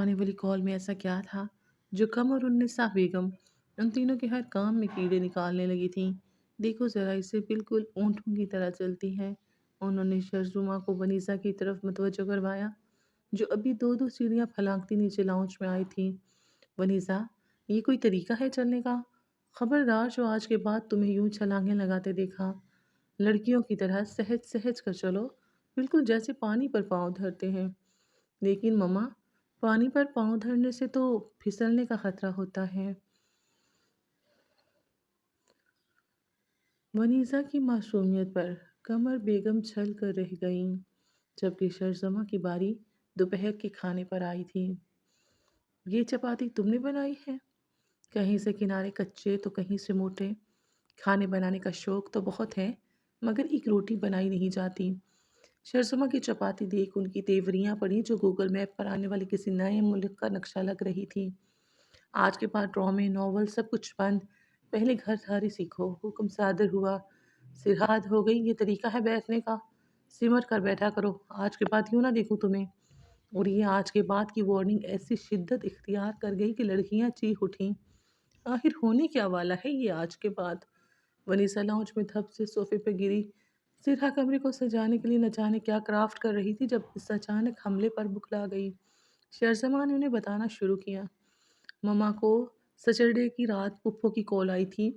आने वाली कॉल में ऐसा क्या था जो कमर और निसा बेगम उन तीनों के हर काम में कीड़े निकालने लगी थीं। देखो जरा, इसे बिल्कुल ऊँटों की तरह चलती हैं। उन्होंने शर्जुमा को वनीसा की तरफ मुतवज्जो करवाया, जो अभी दो दो सीढ़ियाँ फलांगती नीचे लाउंज में आई थी। वनीसा, ये कोई तरीका है चलने का? खबरदार जो आज के बाद तुम्हें यूं छलांगे लगाते देखा। लड़कियों की तरह सहज सहज कर चलो, बिल्कुल जैसे पानी पर पाँव धरते हैं। लेकिन मम्मा, पानी पर पाँव धरने से तो फिसलने का खतरा होता है। वनीसा की मासूमियत पर कमर बेगम छल कर रह गईं, जबकि शर्जमा की बारी दोपहर के खाने पर आई थी। ये चपाती तुमने बनाई है? कहीं से किनारे कच्चे तो कहीं से मोटे। खाने बनाने का शौक तो बहुत है, मगर एक रोटी बनाई नहीं जाती। शर्जमा की चपाती देख उनकी तेवरियां पड़ी, जो गूगल मैप पर आने वाले किसी नए मुल्क का नक्शा लग रही थी। आज के बाद ड्रामे नॉवल सब कुछ बंद। पहले घरदारी सीखो। हुक्म सादर हुआ। सिरहाद हो गई, ये तरीका है बैठने का? सिमट कर बैठा करो, आज के बाद यूं ना देखूं तुम्हें। और ये आज के बाद की वार्निंग ऐसी शिद्दत इख्तियार कर गई कि लड़कियां चीख उठीं। आखिर होने क्या वाला है ये आज के बाद? वनीसा लाउंज में धप से सोफे पर गिरी। सिरहा कमरे को सजाने के लिए न जाने क्या क्राफ्ट कर रही थी, जब इस अचानक हमले पर बुखला गई। शहरजमा ने उन्हें बताना शुरू किया। मम्मा को सैटरडे की रात पुप्पो की कॉल आई थी।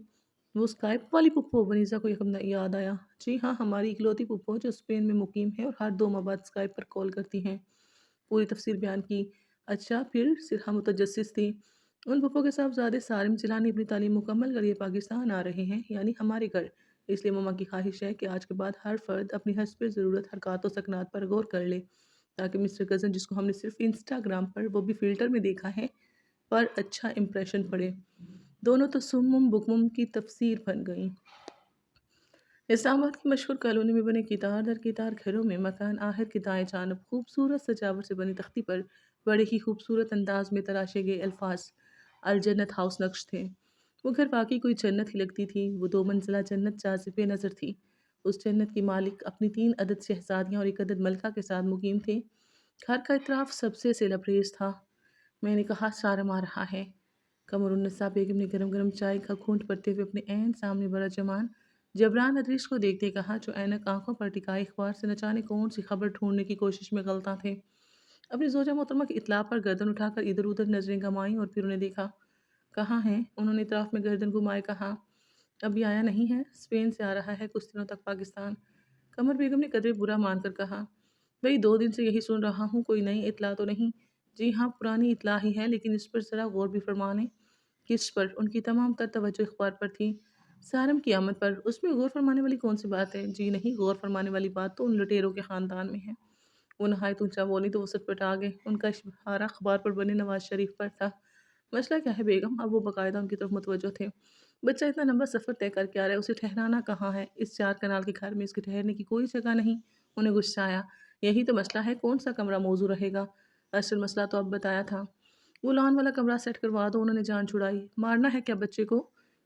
वो स्काइप वाली पुप्पो? वनीसा को एकदम याद आया। जी हाँ, हमारी इकलौती पुप्पो जो स्पेन में मुकीम है और हर 2 माह बाद स्काइप पर कॉल करती हैं। पूरी तफसीर बयान की। अच्छा, फिर सिरहा मुतजस्सिस थी। उन पुप्पो के साहबजादे सारिम जिलानी अपनी तालीम मुकम्मल कर ये पाकिस्तान आ रहे हैं, यानी हमारे घर। इसलिए मम्मा की ख्वाहिश है कि आज के बाद हर फ़र्द अपनी हस्ब ज़रूरत हरकत व सकनात पर गौर कर ले, ताकि मिस्टर कज़न, जिसको हमने सिर्फ इंस्टाग्राम पर, वो भी फ़िल्टर में देखा है, पर अच्छा इम्प्रेशन पड़े। दोनों तो सुम्मुम बुकमुम की तफसीर बन गईं। इस्लामाबाद की मशहूर कॉलोनी में बने कितार दर कितार घरों में मकान आहिर की दाएं जानब खूबसूरत सजावट से बनी तख्ती पर बड़े ही खूबसूरत अंदाज में तराशे गए अल्फाज अल जन्नत हाउस नक्श थे। वो घर वाकई कोई जन्नत ही लगती थी। वो 2 मंजिला जन्नत जाज़िब नज़र थी। उस जन्नत की मालिक अपनी 3 अदद शहजादियाँ और 1 अदद मलका के साथ मुकीम थे। घर का इतराफ़ सबसे सेलब्रेज था। मैंने कहा, शारम आ रहा है। कमरुन्निसा बेगम ने गरम गरम चाय का घूंट भरते हुए अपने ऐन सामने बड़ा जमान जबरान अदरीश को देखते कहा, जो ऐनक आंखों पर टिकाए अखबार से न जाने कौन सी खबर ढूंढने की कोशिश में गलता थे। अपनी जोजा मोहतरमा की इतला पर गर्दन उठाकर इधर उधर नजरें घमाईं और फिर उन्हें देखा। कहाँ हैं? उन्होंने इतराफ में गर्दन घुमाए कहा। अभी आया नहीं है, स्पेन से आ रहा है कुछ दिनों तक पाकिस्तान। कमर बेगम ने कदरे बुरा मानकर कहा, भाई 2 दिन से यही सुन रहा हूँ, कोई नई इतला तो नहीं? जी हाँ, पुरानी इतला ही है, लेकिन इस पर ज़रा गौर भी फरमाने। किस पर? उनकी तमाम तर तवज्जो इख़बार पर थी। सारम की आमद पर। उसमें गौर फरमाने वाली कौन सी बात है? जी नहीं, गौर फरमाने वाली बात तो उन लुटेरों के ख़ानदान में है। वो नहायत ऊंचा बोली तो वसत पटा गए। उनका इश्तिहार अखबार पर बने नवाज शरीफ पर था। मसला क्या है बेगम? अब वो बाकायदा उनकी तरफ मुतवज्जो थे। बच्चा इतना लंबा सफ़र तय करके आ रहा है, उसे ठहराना कहाँ है? इस 4 कनाल के घर में इसके ठहरने की कोई जगह नहीं। उन्हें गुस्सा आया। यही तो मसला है, कौन सा कमरा मौजू रहेगा? असल मसला तो अब बताया था। वो लॉन वाला कमरा सेट करवा दो। उन्होंने जान छुड़ाई। मारना है क्या बच्चे को?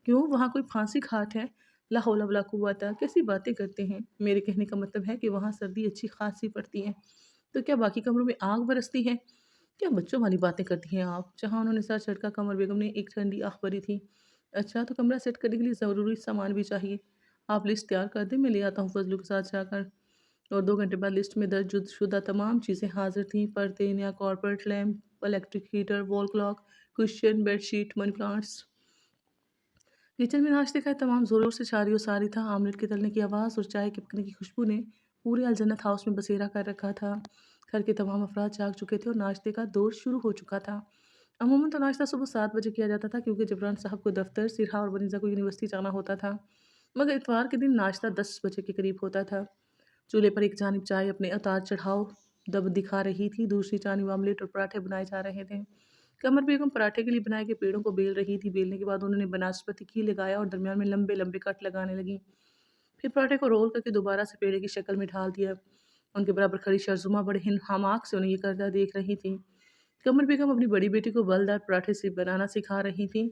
क्यों, वहाँ कोई फांसी खाट है? ला हौला वला कुव्वता, कैसी बातें करते हैं? मेरे कहने का मतलब है कि वहाँ सर्दी अच्छी खासी पड़ती है। तो क्या बाकी कमरों में आग बरसती है? क्या बच्चों वाली बातें करती हैं आप? जहाँ उन्होंने सर झटका, कमर बेगम ने एक ठंडी आँख भरी थी। अच्छा, तो कमरा सेट करने के लिए ज़रूरी सामान भी चाहिए। आप लिस्ट तैयार कर दें, मैं ले आता हूँ फजलू के साथ जाकर। और 2 घंटे बाद लिस्ट में दर्ज शुदा तमाम चीज़ें हाजिर थीं। पर्दे, नया corporate lamp, electric heater, wall clock, cushion, bedsheet, money plants. Kitchen में नाश्ते का तमाम ज़ोरों से छारी सारी था। आमलेट के तलने की आवाज़ और चाय के पकने की खुशबू ने पूरे अलजन्नत हाउस में बसेरा कर रखा था। घर के तमाम अफराद जाग चुके थे और नाश्ते का दौर शुरू हो चुका था। अमूमन तो नाश्ता सुबह 7 बजे किया जाता था, क्योंकि जबरान साहब को दफ्तर, सिरहा और वनीज़ा को यूनिवर्सिटी जाना होता था। मगर इतवार के दिन नाश्ता 10 बजे के करीब होता था। चूल्हे पर एक जानिब चाय अपने उतार चढ़ाव दब दिखा रही थी, दूसरी जानिब आमलेट और पराठे बनाए जा रहे थे। कमर बेगम पराठे के लिए बनाए गए पेड़ों को बेल रही थी। बेलने के बाद उन्होंने बनास्पति घी लगाया और दरमियान में लंबे लंबे कट लगाने लगी। फिर पराठे को रोल करके दोबारा से पेड़े की शक्ल में ढाल दिया। उनके बराबर खड़ी शर्जुमा बड़े हमाक से उन्हें ये करदा देख रही थी। कमर बेगम अपनी बड़ी बेटी को बलदार पराठे से बनाना सिखा रही थी।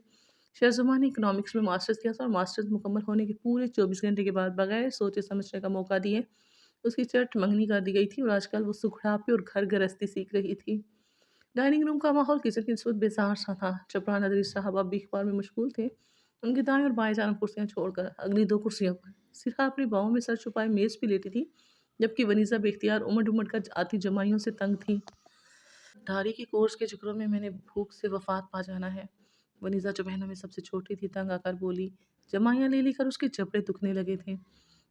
शहजुमा ने इकोनॉमिक्स में मास्टर्स किया था और मास्टर्स मुकम्मल होने के पूरे 24 घंटे के बाद बगैर सोचे समझने का मौका दिए उसकी चट मंगनी कर दी गई थी और आजकल वो सुखड़ापे और घर गृहस्थी सीख रही थी। डाइनिंग रूम का माहौल किचन की निस्बत बेजार सा था। जबरान अदरी साहब अब भी अखबार में मशगूल थे। उनकी दाएं और बाएं जानब कुर्सियां छोड़कर अगली दो कुर्सियों पर सिर्हा अपनी बाहों में सर छुपाए मेज पे लेटी थी, जबकि वनीजा बेख्तियार उमड़ उमड़ कर आती जमाइयों से तंग थी। धारी की कोर्स के चक्रों में मैंने भूख से वफात पा जाना है। वनीजा जो बहनों में सबसे छोटी थी तंग आकर बोली। जमाइयाँ ले लेकर उसके जबड़े दुखने लगे थे।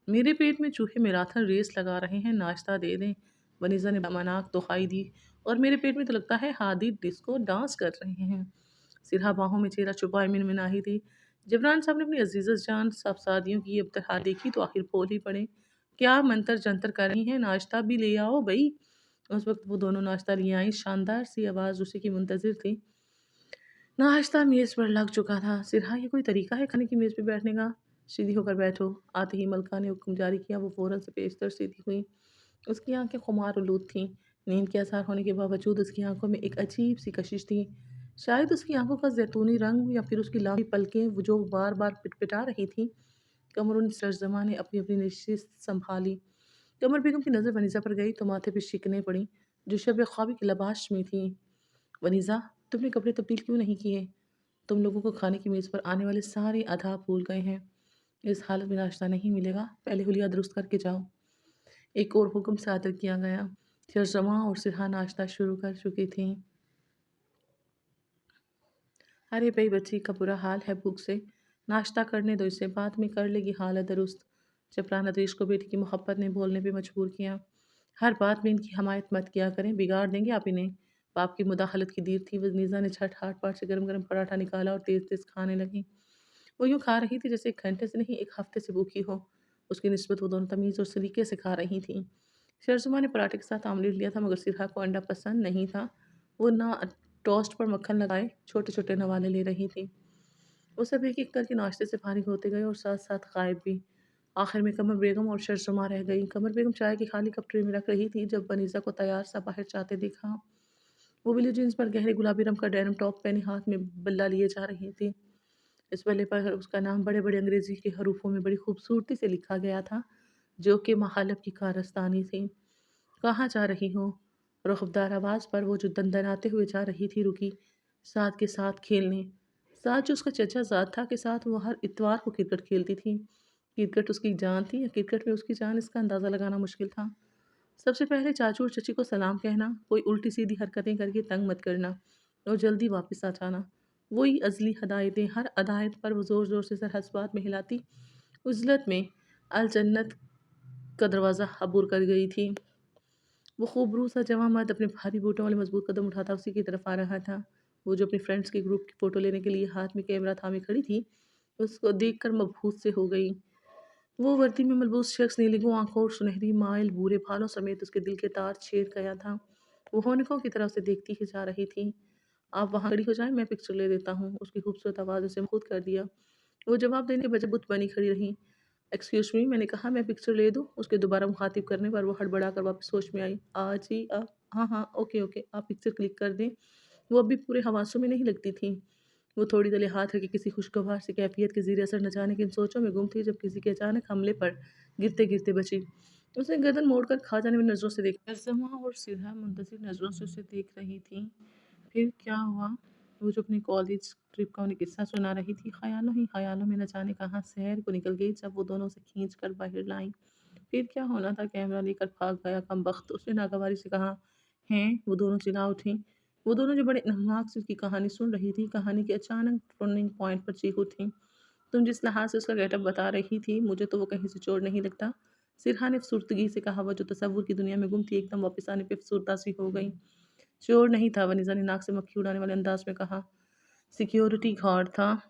मेरे पेट में चूहे मैराथन रेस लगा रहे हैं, नाश्ता दे दें। वनीजा ने मनाक तो खाई दी और मेरे पेट में तो लगता है हादी डिस्को डांस कर रहे हैं। सिरहा बाहों में चेहरा छुपाए मिनमिनाही थी। जबरान साहब ने अपनी अजीज़ जान साहबजादियों की अब तरह देखी तो आखिर बोल ही पड़े। क्या मंतर जंतर कर रही हैं, नाश्ता भी ले आओ बई। उस वक्त वो दोनों नाश्ता लिए आई, शानदार सी आवाज़ उसी की मुंतज़िर थी। नाश्ता मेज़ पर लग चुका था। सिरहा, ये कोई तरीका है खाने की मेज़ पे बैठने का? सीधी होकर बैठो। आते ही मलका ने हुक्म जारी किया। वो फ़ौरन से पेशतर सीधी हुई। उसकी आंखें खुमार आलूद थीं। नींद के आसार होने के बावजूद उसकी आंखों में एक अजीब सी कशिश थी। शायद उसकी आंखों का जैतूनी रंग या फिर उसकी लाली पलकें वो जो बार बार पिटपिटा रही थी। कमरुन सरजमा ने अपनी अपनी नशिस्त संभाली। कमर बेगम की नज़र वनीज़ा पर गई तो माथे पे शिकने पड़ी, जो शब ख्वाबी की लबाश में थी। वनीज़ा, तुमने कपड़े तब्दील क्यों नहीं किए? तुम लोगों को खाने की मेज़ पर आने वाले सारे आदाब भूल गए हैं। इस हालत में नाश्ता नहीं मिलेगा। पहले हुलिया दुरुस्त करके जाओ। एक और हुक्म सादर किया गया। शर्जमा और सिरहा नाश्ता शुरू कर चुकी थीं। अरे भई, बच्ची का बुरा हाल है भूख से। नाश्ता करने दो इसे, बाद में कर लेगी हालत दुरुस्त। जबरान नदीश को बेटी की मोहब्बत ने बोलने पे मजबूर किया। हर बात में इनकी हमायत मत किया करें, बिगाड़ देंगे आप इन्हें। बाप की मुदाखलत की देर थी। वनीज़ा ने झट हाट पाट से गरम गरम पराठा निकाला और तेज़ तेज़ खाने लगी। वो यूँ खा रही थी जैसे 1 घंटे से नहीं 1 हफ्ते से भूखी हो। उसकी निस्बत वो दोनों तमीज़ और सलीके से खा रही थीं। शर्ज़ुमा ने पराठे के साथ आमलेट लिया था, मगर सिरहा को अंडा पसंद नहीं था। वो ना टोस्ट पर मक्खन लगाए छोटे-छोटे नवाले ले रही थी। वो सब एक-एक करके नाश्ते से फ़ारिग होते गए और साथ-साथ गायब भी। आखिर में कमर बेगम और शर्ज़ुमा रह गईं। कमर बेगम चाय की खाली कप ट्रे में रख रही थी जब वनीज़ा को तैयार सा बाहर जाते देखा। वो ब्लू जीन्स पर गहरे गुलाबी रंग का डेनिम टॉप पहने हाथ में बल्ला लिए जा रही थी। इस बल्ले पर उसका नाम बड़े-बड़े अंग्रेज़ी के हरूफों में बड़ी खूबसूरती से लिखा गया था, जो कि महालब की कारस्तानी थी। कहाँ जा रही हो? रुख़बदार आवाज़ पर वो जो दनदनाते हुए जा रही थी रुकी। साथ के साथ खेलने। साथ जो उसका चचा ज़ाद था के साथ वो हर इतवार को क्रिकेट खेलती थी। क्रिकेट उसकी जान थी या क्रिकेट में उसकी जान, इसका अंदाज़ा लगाना मुश्किल था। सबसे पहले चाचू और चची को सलाम कहना, कोई उल्टी-सीधी हरकतें करके तंग मत करना और जल्दी वापस आ जाना। वही अज़ली हदायतें, हर हदायत पर वो ज़ोर-ज़ोर से सर हँसबात में हिलाती। उज़लत में अल जन्नत का दरवाज़ा अबूर कर गई थी। वो खूबरू सा जवां मर्द अपने भारी बूटों वाले मजबूत कदम उठाता उसी की तरफ आ रहा था। वो जो अपनी फ्रेंड्स के ग्रुप की फ़ोटो लेने के लिए हाथ में कैमरा थामे खड़ी थी, उसको देखकर मबहूत से हो गई। वो वर्दी में मलबूस शख्स नीलिगो आँखों और सुनहरी माइल भूरे बालों समेत उसके दिल के तार छेद गया था। वो होनकों की तरफ से देखती ही जा रही थी। आप वहाँ खड़ी हो जाएँ, मैं पिक्चर ले लेता हूँ। उसकी खूबसूरत आवाज़ उसे खुद कर दिया। वो जवाब देने के बजाय बुत बनी खड़ी रही। एक्सक्यूज़ मी, मैंने कहा मैं पिक्चर ले दूँ? उसके दोबारा मुखातिब करने पर वो हड़बड़ाकर वापस होश में आई। जी हाँ, हाँ, ओके, ओके, आप पिक्चर क्लिक कर दें। वो अभी पूरे हवासों में नहीं लगती थी। वो थोड़ी देर हाथ रखे किसी खुशगवार सी कैफ़ियत के ज़ेर असर न जाने किन सोचों में गुम थी, जब किसी के अचानक हमले पर गिरते-गिरते बची। उसने गर्दन मोड़कर खा जाने वाली नज़रों से देखा। अज़मा और सिरहा मुंतज़िर नज़रों से उसे देख रही थीं। फिर क्या हुआ? वो जो अपनी कॉलेज ट्रिप का उन्हें किस्सा सुना रही थी, ख़यालों ही ख़यालों में न जाने कहाँ सैर को निकल गई जब वो दोनों उसे खींच कर बाहर लाईं। फिर क्या होना था? कैमरा लेकर भाग गया कमबख्त। उसने नागवारी से कहा, हैं? वो दोनों चिल्ला उठीं। वो दोनों जो बड़े नहमाक से उसकी कहानी सुन रही थी, कहानी के अचानक टर्निंग पॉइंट पर चीखू थीं। तुम जिस लिहाज से उसका गेटअप बता रही थी, मुझे तो वो कहीं से चोर नहीं लगता। सिरहा ने फ़ुसर्दगी से कहा। वो जो तसव्वुर की दुनिया में गुम थी, एकदम वापस आने पे फ़ुसर्दा सी हो गई। चोर नहीं था, वनीज़ा ने नाक से मक्खी उड़ाने वाले अंदाज में कहा। सिक्योरिटी गार्ड था।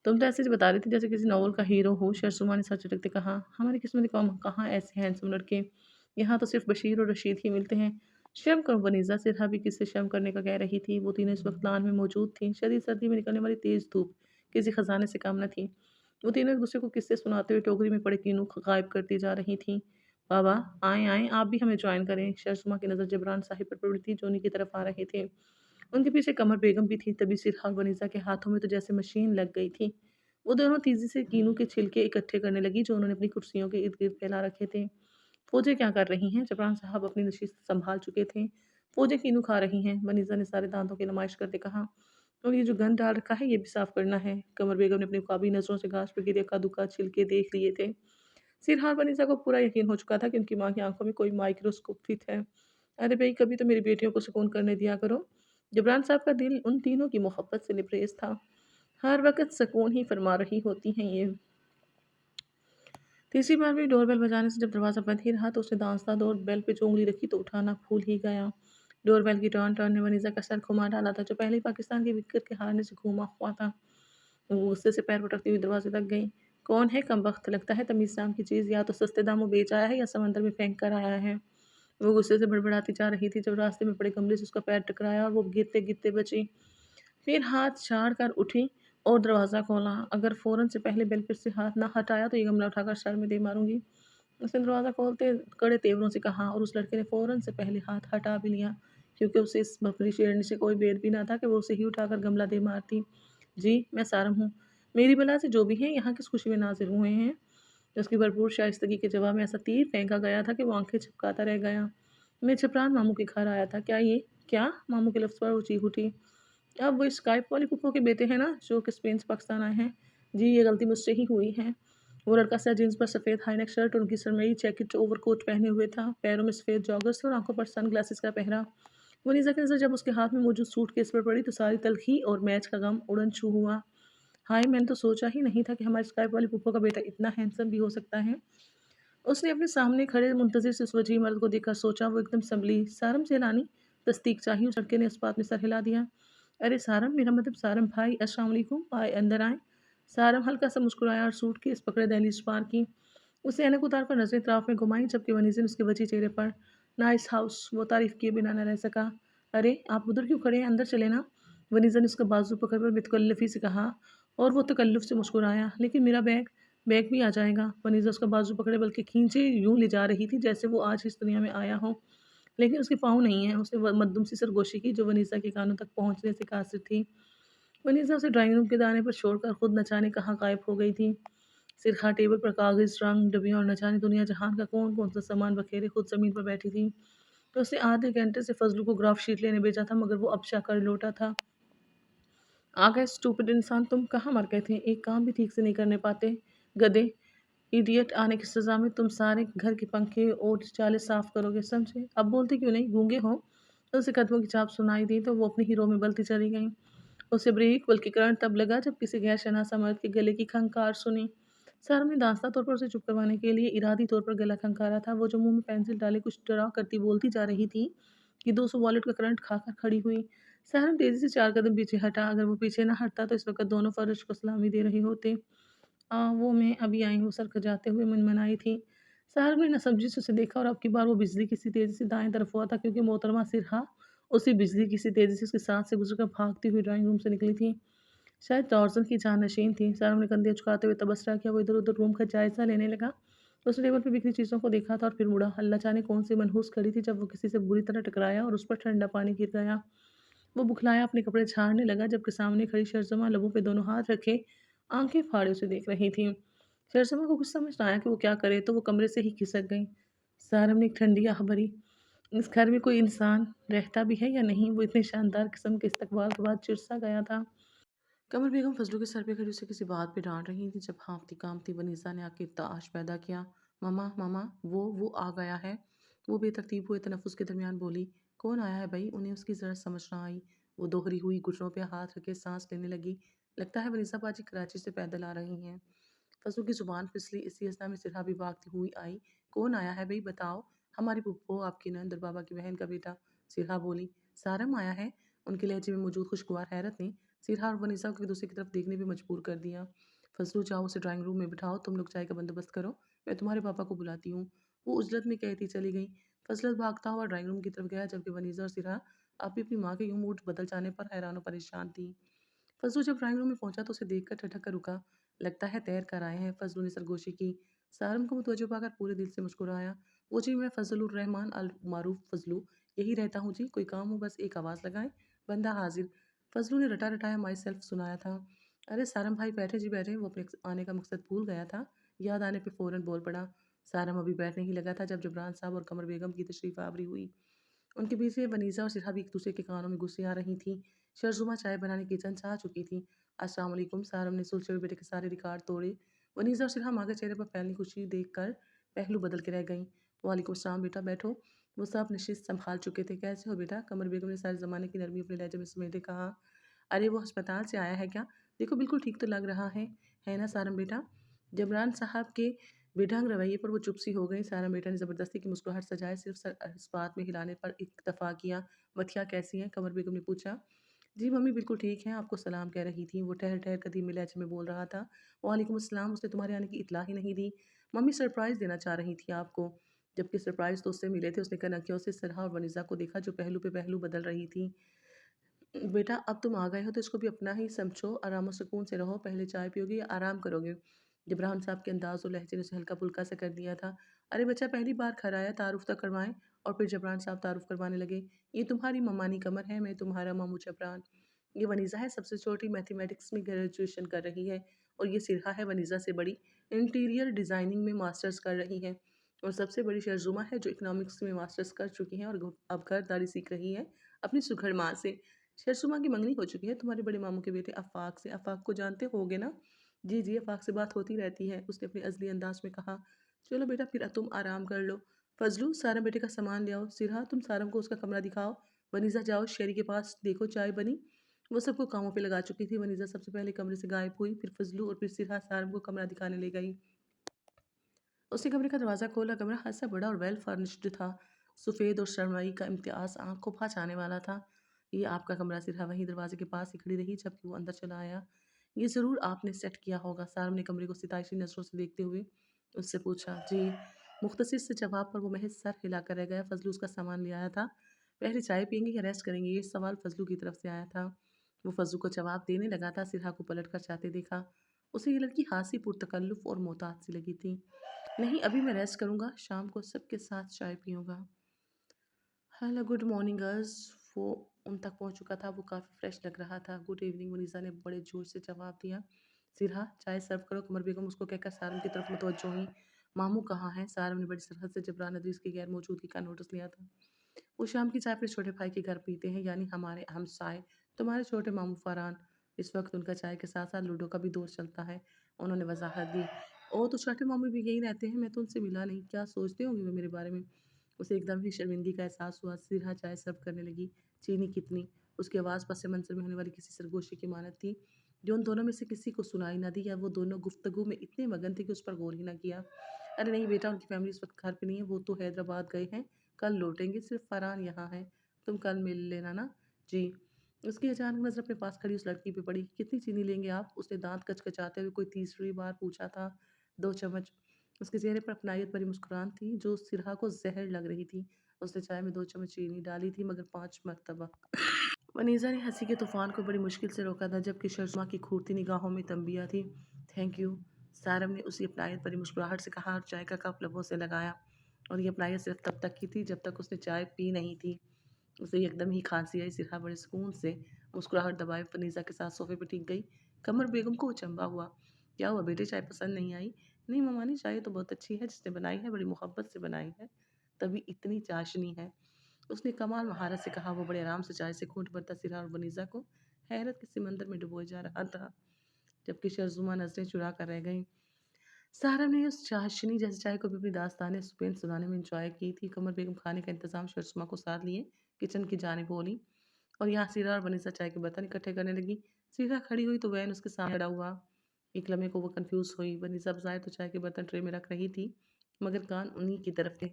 तुम तो ऐसे बता रही थी जैसे किसी नॉवल का हीरो हो। शर्जुमा ने सर झटकते कहा। हमारी किस्मत कम कहाँ ऐसे हैंडसम लड़के। यहाँ तो सिर्फ बशीर और रशीद ही मिलते हैं। शर्म करो वनीज़ा। सिरहा भी किससे शर्म करने का कह रही थी। वो तीनों इस वक्त लान में मौजूद थीं। शदीद सर्दी में निकलने वाली तेज़ धूप किसी खजाने से कम न थी। वो तीनों एक दूसरे को किस्से सुनाते हुए टोकरी में पड़े कीनू गायब करती जा रही थीं। बाबा, आएँ आएँ, आप भी हमें ज्वाइन करें। शर्जुमा की नज़र जबरान साहिब पर पड़ी थी, जो उन्हीं की तरफ आ रहे थे। उनके पीछे कमर बेगम भी थी। तभी सिरहा और वनीज़ा के हाथों में तो जैसे मशीन लग गई थी। वो दोनों तेज़ी से कीनू के छिलके इकट्ठे करने लगी, जो उन्होंने अपनी कुर्सियों के इर्द गिर्द फैला रखे थे। फौजें क्या कर रही हैं? जबरान साहब अपनी नशिस्त संभाल चुके थे। फौजें कीनू खा रही हैं, वनीज़ा ने सारे दांतों की नुमाइश करते कहा। और ये जो गंद डाल रखा है, ये भी साफ करना है। कमर बेगम ने अपनी ख्वाबी नज़रों से घास पर गिरे कद्दू छिलके देख लिए थे। सिरहार वनीज़ा को पूरा यकीन हो चुका था कि उनकी माँ की आंखों में कोई माइक्रोस्कोप फिट है। अरे भई, कभी तो मेरी बेटियों को सुकून करने दिया करो। जबरान साहब का दिल उन तीनों की मोहब्बत से लबरेज था। हर वक़्त सुकून ही फरमा रही होती हैं ये। तीसरी बार भी डोरबेल बजाने से जब दरवाज़ा बंद ही रहा तो उसने दांसता और बेल पे जो उँगली रखी तो उठाना भूल ही गया। डोरबेल की टर्न टर्न ने वनीज़ा का सर घुमा डाला था, जो पहले ही पाकिस्तान की विकेट के हारने से घूमा हुआ था। वो गुस्से से पैर पटकती हुई दरवाजे तक गई। कौन है कमबख्त, लगता है तमीज़ नाम की चीज़ या तो सस्ते दामों बेच आया है या समंदर में फेंक कर आया है। वो गुस्से से बड़बड़ाती जा रही थी जब रास्ते में पड़े गमले से उसका पैर टकराया और वो गिरते-गिरते बची। फिर हाथ झाड़ कर उठी और दरवाज़ा खोला। अगर फ़ौरन से पहले बेल फिर से हाथ ना हटाया तो ये गमला उठाकर सर में दे मारूँगी। उसने दरवाज़ा खोलते कड़े तेवरों से कहा और उस लड़के ने फ़ौरन से पहले हाथ हटा भी लिया, क्योंकि उसे इस बकरी शेरनी से कोई बैर भी ना था कि वो उसे ही उठाकर गमला दे मारती। जी, मैं सारम हूँ। मेरी बला से जो भी हैं यहाँ किस खुशी में नाज़िर हुए हैं। उसकी भरपूर शाइस्तगी के जवाब में ऐसा तीर फेंका गया था कि वो आँखें झपकाता रह गया। मैं छपरान मामू के घर आया था। क्या ये? क्या? मामू के लफ्ज़ पर वो चीख उठी। अब वो स्काइप वाली फूफो के बेटे हैं ना, जो कि स्पेन से पाकिस्तान आए हैं। जी, ये गलती मुझसे ही हुई है। वो लड़का सा जीन्स पर सफ़ेद हाई नेक शर्ट और उनकी सरमई जैकेट ओवरकोट पहने हुए था। पैरों में सफ़ेद जॉगर्स थे और आंखों पर सन ग्लासेस का पहरा। मुनीज़ा की नज़र जब उसके हाथ में मौजूद सूटकेस पर पड़ी तो सारी तलख़ी और मैच का गम उड़न छू हुआ। हाय! मैंने तो सोचा ही नहीं था कि हमारी स्काइप वाली फूफो का बेटा इतना हैंडसम भी हो सकता है। उसने अपने सामने खड़े मुंतज़िर से उस वजीह मर्द को देखकर सोचा, वो एकदम संभली। सारम सेनानी? तस्दीक चाहिए। उस लड़के ने इस बात में सर हिला दिया। अरे सारम, मेरा मतलब सारम भाई, अस्सलाम वालेकुम। आए, अंदर आएँ। सारम हल्का सा मुस्कुराया और सूटकेस पकड़े दहलीज पार की। उसे ऐनक उतार कर नज़रें इत्तराफ़ में घुमाई, जबकि वनीज़ा ने उसके वजीह चेहरे पर नाइस हाउस, वो तारीफ़ किए बिना न रह सका। अरे! आप उधर क्यों खड़े हैं? अंदर चलें ना। वनीज़ा ने उसका बाजू पकड़कर बेतकल्लुफ़ी से कहा और वो तकल्लुफ़ से मुस्कुराया। लेकिन मेरा बैग? बैग भी आ जाएगा। वनीज़ा उसका बाजू पकड़े बल्कि खींचे यूँ ले जा रही थी जैसे वो आज इस दुनिया में आया हो। लेकिन उसके पाँव नहीं हैं। उसने मद्दुम सी सरगोशी की, जो वनीज़ा के कानों तक पहुँचने से कासिर थी। वनीज़ा उसे ड्राइंग रूम के दाने पर छोड़कर खुद न जाने कहाँ गायब हो गई थी। सिरखा टेबल पर कागज़, रंग, डब्बियाँ और न जाने दुनिया जहान का कौन-कौन सा सामान बखेरे खुद ज़मीन पर बैठी थी। तो उसने आधे घंटे से फज़लू को ग्राफ शीट लेने भेजा था, मगर वो अब जाकर लौटा था। आ गए स्टूपिड इंसान, तुम कहाँ मर गए थे? एक काम भी ठीक से नहीं करने पाते, गधे। इडियट, आने की सज़ा में तुम सारे घर के पंखे और चाले साफ़ करोगे, समझे? अब बोलते क्यों नहीं? गूंगे हो? तो उसे कदमों की चाप सुनाई दी तो वो अपने ही रो में बलती चली गई। उसे ब्रेक बल्कि करंट तब लगा जब किसी गैर शनासा मर्द के गले की खंकार सुनी। सारा ने दांस्ता तौर पर उसे चुप करवाने के लिए इरादी तौर पर गला खंकारा था। वो जो मुंह में पेंसिल डाले कुछ डरा करती बोलती जा रही थी कि 200 वॉलेट का करंट खाकर खड़ी हुई। सहरन तेजी से 4 कदम पीछे हटा। अगर वो पीछे ना हटता तो इस वक़्त दोनों फ़र्श को सलामी दे रहे होते। वो मैं अभी आई हूँ, सर खजाते हुए मनमनाई थी। सहरन ने नासमझी से उसे देखा और अब की बार वो बिजली की सी तेज़ी से दाएँ तरफ हुआ था, क्योंकि मोहतरमा सिरहा उसी बिजली की सी तेज़ी से उसके साथ से गुज़रकर भागती हुई ड्राइंग रूम से निकली थी। शायद टॉर्ज़न की जानशीन थी। सहरन ने कंधे झुकाते हुए तबसरा किया। वो इधर-उधर रूम का जायज़ा लेने लगा। उसने टेबल पे बिखरी चीज़ों को देखा था और फिर मुड़ा। अल्लाह जाने कौन सी मनहूस खड़ी थी जब वो किसी से बुरी तरह टकराया और उस पर ठंडा पानी गिर गया। वो बुखलाया अपने कपड़े झाड़ने लगा, जबकि सामने खड़ी शर्ज़मा लबों पे दोनों हाथ रखे आंखें फाड़े उसे देख रही थी। शर्ज़मा को कुछ समझ ना आया कि वो क्या करे, तो वो कमरे से ही खिसक गई। सारम ने एक ठंडी आह भरी। इस घर में कोई इंसान रहता भी है या नहीं? वो इतने शानदार किस्म के इस्तकबाल के बाद चिढ़-सा गया था। कमर बेगम फजलू के सर पे खड़ी उसे किसी बात पे डांट रही थी, जब हाँफती कांपती वनीसा ने आके ताश पैदा किया। मामा मामा, वो आ गया है। वो बेतरतीब हुए तनफुस के दरमियान बोली। कौन आया है भाई? उन्हें उसकी जरा समझ ना आई। वो दोहरी हुई घुटनों पे हाथ रखे सांस लेने लगी। लगता है वनीसा बाजी कराची से पैदल आ रही हैं। फजलू की जुबान फिसली। इसी असना में सिरहा भी भागती हुई आई। कौन आया है भाई, बताओ। हमारी पुप्पो, आपकी नंद और बाबा की बहन का बेटा। सिरहा बोली। सारम आया है। उनके लहजे में मौजूद खुशगवार हैरत ने सिरहा और वनीसा को एक दूसरे की तरफ देखने पे मजबूर कर दिया। फजलू, जाओ उसे ड्राइंग रूम में बिठाओ, तुम लोग चाय का बंदोबस्त करो, मैं तुम्हारे पापा को बुलाती हूँ। वो उजलत में कहती चली गई। फजलत भागता हुआ ड्राइंग रूम की तरफ गया, जबकि वनीसा और सिरहा आप भी अपनी माँ के यूं मूड बदल जाने पर हैरान और परेशान थी। फजलू जब ड्राइंग रूम में पहुंचा तो उसे देखकर ठठक कर रुका। लगता है तैर कर आए हैं, फजलू ने सरगोशी की। सारम को मुतवज्जो पाकर पूरे दिल से मुस्कुराया। वो जी, मैं फजलुर रहमान अल मारूफ फजलू, यही रहता हूँ जी। कोई काम हो बस एक आवाज़ लगाएं, बंदा हाजिर। फजलू ने रटा रटाया माई सेल्फ सुनाया था। अरे सारम भाई, बैठे जी बैठे। वो अपने आने का मकसद भूल गया था। याद आने पे फ़ौरन बोल पड़ा। सारम अभी बैठने ही लगा था जब जबरान साहब और कमर बेगम की तशरीफ़ आवरी हुई। उनके पीछे वनीज़ा और सिरहा भी एक दूसरे के कानों में घुसी आ रही थीं। शर्जुमा चाय बनाने किचन से आ चुकी थी। अस्सलाम वालेकुम। सारम ने सुलझे हुए बेटे के सारे रिकॉर्ड तोड़े। वनीज़ा और सिरहा माँ के चेहरे पर फैलनी खुशी देखकर पहलू बदल के रह गईं। वालेकुम अस्सलाम बेटा, बैठो। वो सब नशिस्त संभाल चुके थे। कैसे हो बेटा? कमर बेगम ने सारे ज़माने की नरमी अपने लहजे में समेटे कहा। अरे वो अस्पताल से आया है क्या? देखो बिल्कुल ठीक तो लग रहा है ना सारम बेटा? जबरान साहब के बेढंग रवैये पर वो चुप सी हो गई। सारम बेटा ने ज़बरदस्ती की मुस्कुराहट सजाए सिर्फ सर इस बात में हिलाने पर इत्तफ़ा किया। मथिया कैसी हैं? कमर बेगम ने पूछा। जी मम्मी बिल्कुल ठीक हैं, आपको सलाम कह रही थी। वो ठहर-ठहर कर धीमे लहजे में बोल रहा था। वालेकुम अस्सलाम, उसने तुम्हारे आने की इत्तला ही नहीं दी। मम्मी सरप्राइज़ देना चाह रही थी आपको। जबकि सरप्राइज़ तो उससे मिले थे। उसने कनखियों से सरहा और वनीज़ा को देखा जो पहलू पे पहलू बदल रही थी। बेटा अब तुम आ गए हो तो इसको भी अपना ही समझो, आराम और सुकून से रहो। पहले चाय पियोगे या आराम करोगे? जबरान साहब के अंदाज़ और लहजे ने उसे हल्का-फुल्का सा कर दिया था। अरे बच्चा पहली बार घर आया, तारुफ़ तो करवाएँ। और फिर जबरान साहब तारुफ़ करवाने लगे। ये तुम्हारी ममानी कमर है, मैं तुम्हारा मामू जबरान। ये वनीज़ा है, सबसे छोटी, मैथमेटिक्स में ग्रेजुएशन कर रही है। और ये सिरहा है, वनीज़ा से बड़ी, इंटीरियर डिज़ाइनिंग में मास्टर्स कर रही है। और सबसे बड़ी शर्जुमा है जो इकोनॉमिक्स में मास्टर्स कर चुकी है और अब घरदारी सीख रही है अपनी सुघड़ माँ से। शर्जुमा की मंगनी हो चुकी है तुम्हारे बड़े मामू के बेटे आफ़ाक से। आफ़ाक को जानते होगे ना? जी, जी, आफ़ाक से बात होती रहती है, उसने अपने अज़ली अंदाज़ में कहा। चलो बेटा फिर तुम आराम कर लो। फज़लू, सारम बेटे का सामान ले आओ। सिरहा, तुम सारम को उसका कमरा दिखाओ। वनीज़ा जाओ शेरी के पास, देखो चाय बनी। वो सबको कामों पे लगा चुकी थी। वनीज़ा सबसे पहले कमरे से गायब हुई, फिर फज़लू और फिर सिरहा सारम को कमरा दिखाने ले गई। उसने कमरे का दरवाज़ा खोला। कमरा खासा बड़ा और वेल फर्निश्ड था। सफ़ेद और शरमई का इम्तियाज़ आँख को भा जाने वाला था। ये आपका कमरा? सिरहा वहीं दरवाजे के पास ही खड़ी रही जबकि वो अंदर चला आया। ये ज़रूर आपने सेट किया होगा। सारम ने कमरे को सिताइशी नज़रों से देखते हुए उससे पूछा। जी। मुख्तसर से जवाब पर वो महज सर हिलाकर रह गया। फजलू उसका सामान ले आया था। पहले चाय पियेंगे या रेस्ट करेंगे? ये सवाल फजलू की तरफ से आया था। वो फजलू को जवाब देने लगा था, सिरहा को पलट कर चाहते देखा। उसे ये लड़की हासी पुरतकल्लुफ़ और मोहताज सी लगी थी। नहीं, अभी मैं रेस्ट करूँगा, शाम को सबके साथ चाय पीऊँगा। Hello, good morning girls. वो उन तक पहुँच चुका था, वो काफ़ी फ्रेश लग रहा था। गुड इवनिंग, मुनीसा ने बड़े जोर से जवाब दिया। सिरहा, चाय सर्व करो। कमर बेगम उसको कहकर सारम की तरफ मुतवज्जो हुई। मामू कहाँ हैं? सारम ने बड़ी सरहद से जबरान अदरीस की गैर मौजूदगी का नोटिस लिया था। वो शाम की चाय अपने छोटे भाई के घर पीते हैं, यानी हमारे हमसाए, तुम्हारे छोटे मामू फरहान। इस वक्त उनका चाय के साथ साथ लूडो का भी दौर चलता है। उन्होंने वजाहत दी। ओह, तो छोटे मामू भी यहीं रहते हैं? मैं तो उनसे मिला नहीं, क्या सोचते होंगे वे मेरे बारे में? उसे एकदम ही शर्मिंदगी का एहसास हुआ। सिरहा चाय सर्व करने लगी। चीनी कितनी? उसकी आवाज़ पस मंज़र में होने वाली किसी सरगोशी की मानत थी जो उन दोनों में से किसी को सुनाई ना दी, या वो दोनों गुफ्तगू में इतने मगन थे कि उस पर गौर ही ना किया। अरे नहीं बेटा, उनकी फैमिली इस वक्त घर पे नहीं है, वो तो हैदराबाद गए हैं, कल लौटेंगे। सिर्फ फरहान यहाँ है, तुम कल मिल लेना ना। जी। उसकी अचानक नज़र अपने पास खड़ी उस लड़की पे पड़ी। कितनी चीनी लेंगे आप? उसने दांत कचकचाते हुए कोई तीसरी बार पूछा था। 2 चम्मच। उसके चेहरे पर अपनायत भरी मुस्कुराहट थी जो सिरहा को जहर लग रही थी। उसने चाय में 2 चम्मच चीनी डाली थी, मगर 5 मरतबा। वनीज़ा ने हंसी के तूफान को बड़ी मुश्किल से रोका था जबकि शर्मा की घूरती निगाहों में तंबिया थी। Thank you. सारम ने उसी अपनायत भरी मुस्कुराहट से कहा और चाय का कप लबों से लगाया। और ये अपनायत सिर्फ तब तक की थी जब तक उसने चाय पी नहीं थी। उसे एकदम ही खांसी आई। सिरहा बड़े सुकून से मुस्कुराहट दबाए फनीज़ा के साथ सोफे पर टिक गई। कमर बेगम को अचंभा हुआ। क्या हुआ बेटे, चाय पसंद नहीं आई? नहीं ममानी, चाय तो बहुत अच्छी है, जिसने बनाई है बड़ी मोहब्बत से बनाई है, तभी इतनी चाशनी है। उसने कमाल महारत से कहा। वो बड़े आराम से चाय से घूंट भरता सिरहा और वनीज़ा को हैरत के सिमंदर में डुबोए जा रहा था, जबकि शर्जुमा नजरें चुरा कर रह गई। सारा ने उस चाशनी जैसे चाय को भी अपनी दास्तान सुपेन सुनाने में इंजॉय की थी। कमर बेगम खाने का इंतजाम शर्जुमा को साथ लिए किचन की जानिब बोली और यहाँ सिरा और वनीसा चाय के बर्तन इकट्ठे करने लगी। सिरा खड़ी हुई तो वैन उसके सामने खड़ा हुआ। एक लम्हे को वो कंफ्यूज हुई। वनीसा बजाय तो चाय के बर्तन ट्रे में रख रही थी, मगर कान उन्हीं की तरफ थे।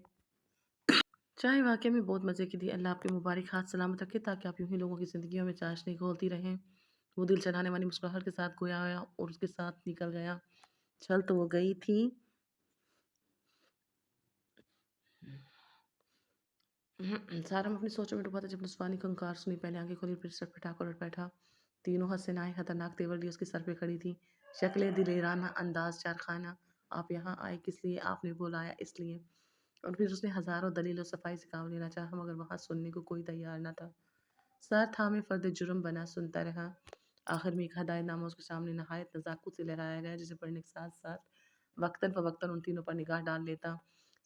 चाय वाक़ई में बहुत मज़े की थी। अल्लाह आपके मुबारक हाथ सलामत रखे ताकि आप यूँ ही लोगों की ज़िंदगियों में चाशनी घोलती रहें। वो दिल चढ़ाने वाली मुस्कुराहट के साथ गोया आया और उसके साथ निकल गया। चल तो वो गई थी। सारा अपनी सोचों में डूबा था जब नस्वानी की हुंकार सुनी। पहले आंखें खोली फिर सर पे ठाकर उठ बैठा। तीनों हसीनाएं खतरनाक तेवर लिए उसके सर पे खड़ी थी। शक्लें दिलेराना, अंदाज चारखाना। आप यहाँ आए किस लिए? आपने बुलाया इसलिए। और फिर उसने हज़ारों दलीलों सफाई से काम लेना चाहा, मगर वहाँ सुनने को कोई तैयार न था। सर थामे फर्द जुर्म बना सुनता रहा। आखिर में एक हदायतनामा उसके सामने नहायत नज़ाकत से लहराया गया, जिसे पढ़ने के साथ साथ वक्तन फ़वक्तन उन तीनों पर निगाह डाल लेता।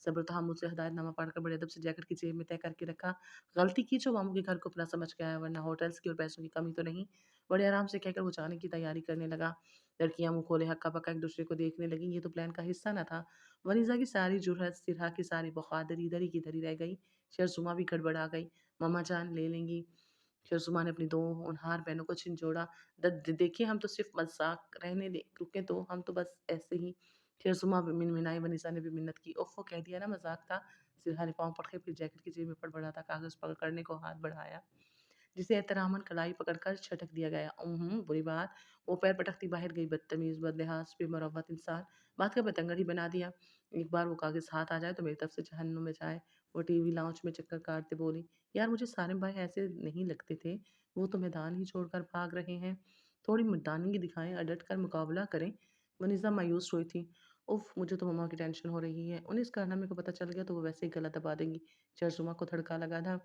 सब्र तहम्मुल से हदायतनामा पढ़कर बड़े अदब से जैकेट की जेब में तय करके रखा। गलती की जो मामू के घर को अपना समझ के आया, वरना होटल्स की और पैसों की कमी तो नहीं। बड़े आराम से कहकर वो जाने की तैयारी करने लगा। लड़कियां मुंह खोले हक्का-बक्का एक दूसरे को देखने लगीं। ये तो प्लान का हिस्सा न था। वनीज़ा की सारी जुरहत, सिरहा की सारी बखादरी इधर ही की इधर ही रह गई। शर्जुमा भी गड़बड़ा गई। मम्मा जान ले लेंगी। शर्जुमा ने अपनी 2 होनहार बहनों को झिंझोड़ा। देखिए हम तो सिर्फ़ मज़ाक रहने दें, रुकें तो, हम तो बस ऐसे ही। शर्जुमा भी मिनमिनाई, वनीज़ा ने भी मिन्नत की। उफ़! कह दिया ना मज़ाक था। सिरहा ने पाँव पटके फिर जैकेट की जेब में फड़फड़ाता कागज़ पकड़ करने को हाथ बढ़ाया। जिसे एहतरामन कलाई पकड़कर छटक दिया गया। बुरी बात। वो पैर पटकती बाहर गई, बदतमीज़, बदलिहाज़, बेमुरव्वत इंसान। बात का बतंगड़ ही बना दिया। एक बार वो कागज़ हाथ आ जाए तो मेरी तरफ से जहन्नुम में जाए। वो टीवी लाउंज में चक्कर काटते बोली, यार मुझे सालिम भाई ऐसे नहीं लगते थे। वो तो मैदान ही छोड़कर भाग रहे हैं। थोड़ी मर्दानगी दिखाएँ, डट कर मुकाबला करें। मुनीज़ा मायूस हुई थी। उफ़! मुझे तो मम्मा की टेंशन हो रही है। उन्हें इस कारनामे को पता चल गया तो वो वैसे ही गला दबा देंगी। शर्ज़ुमा को थड़का लगा था।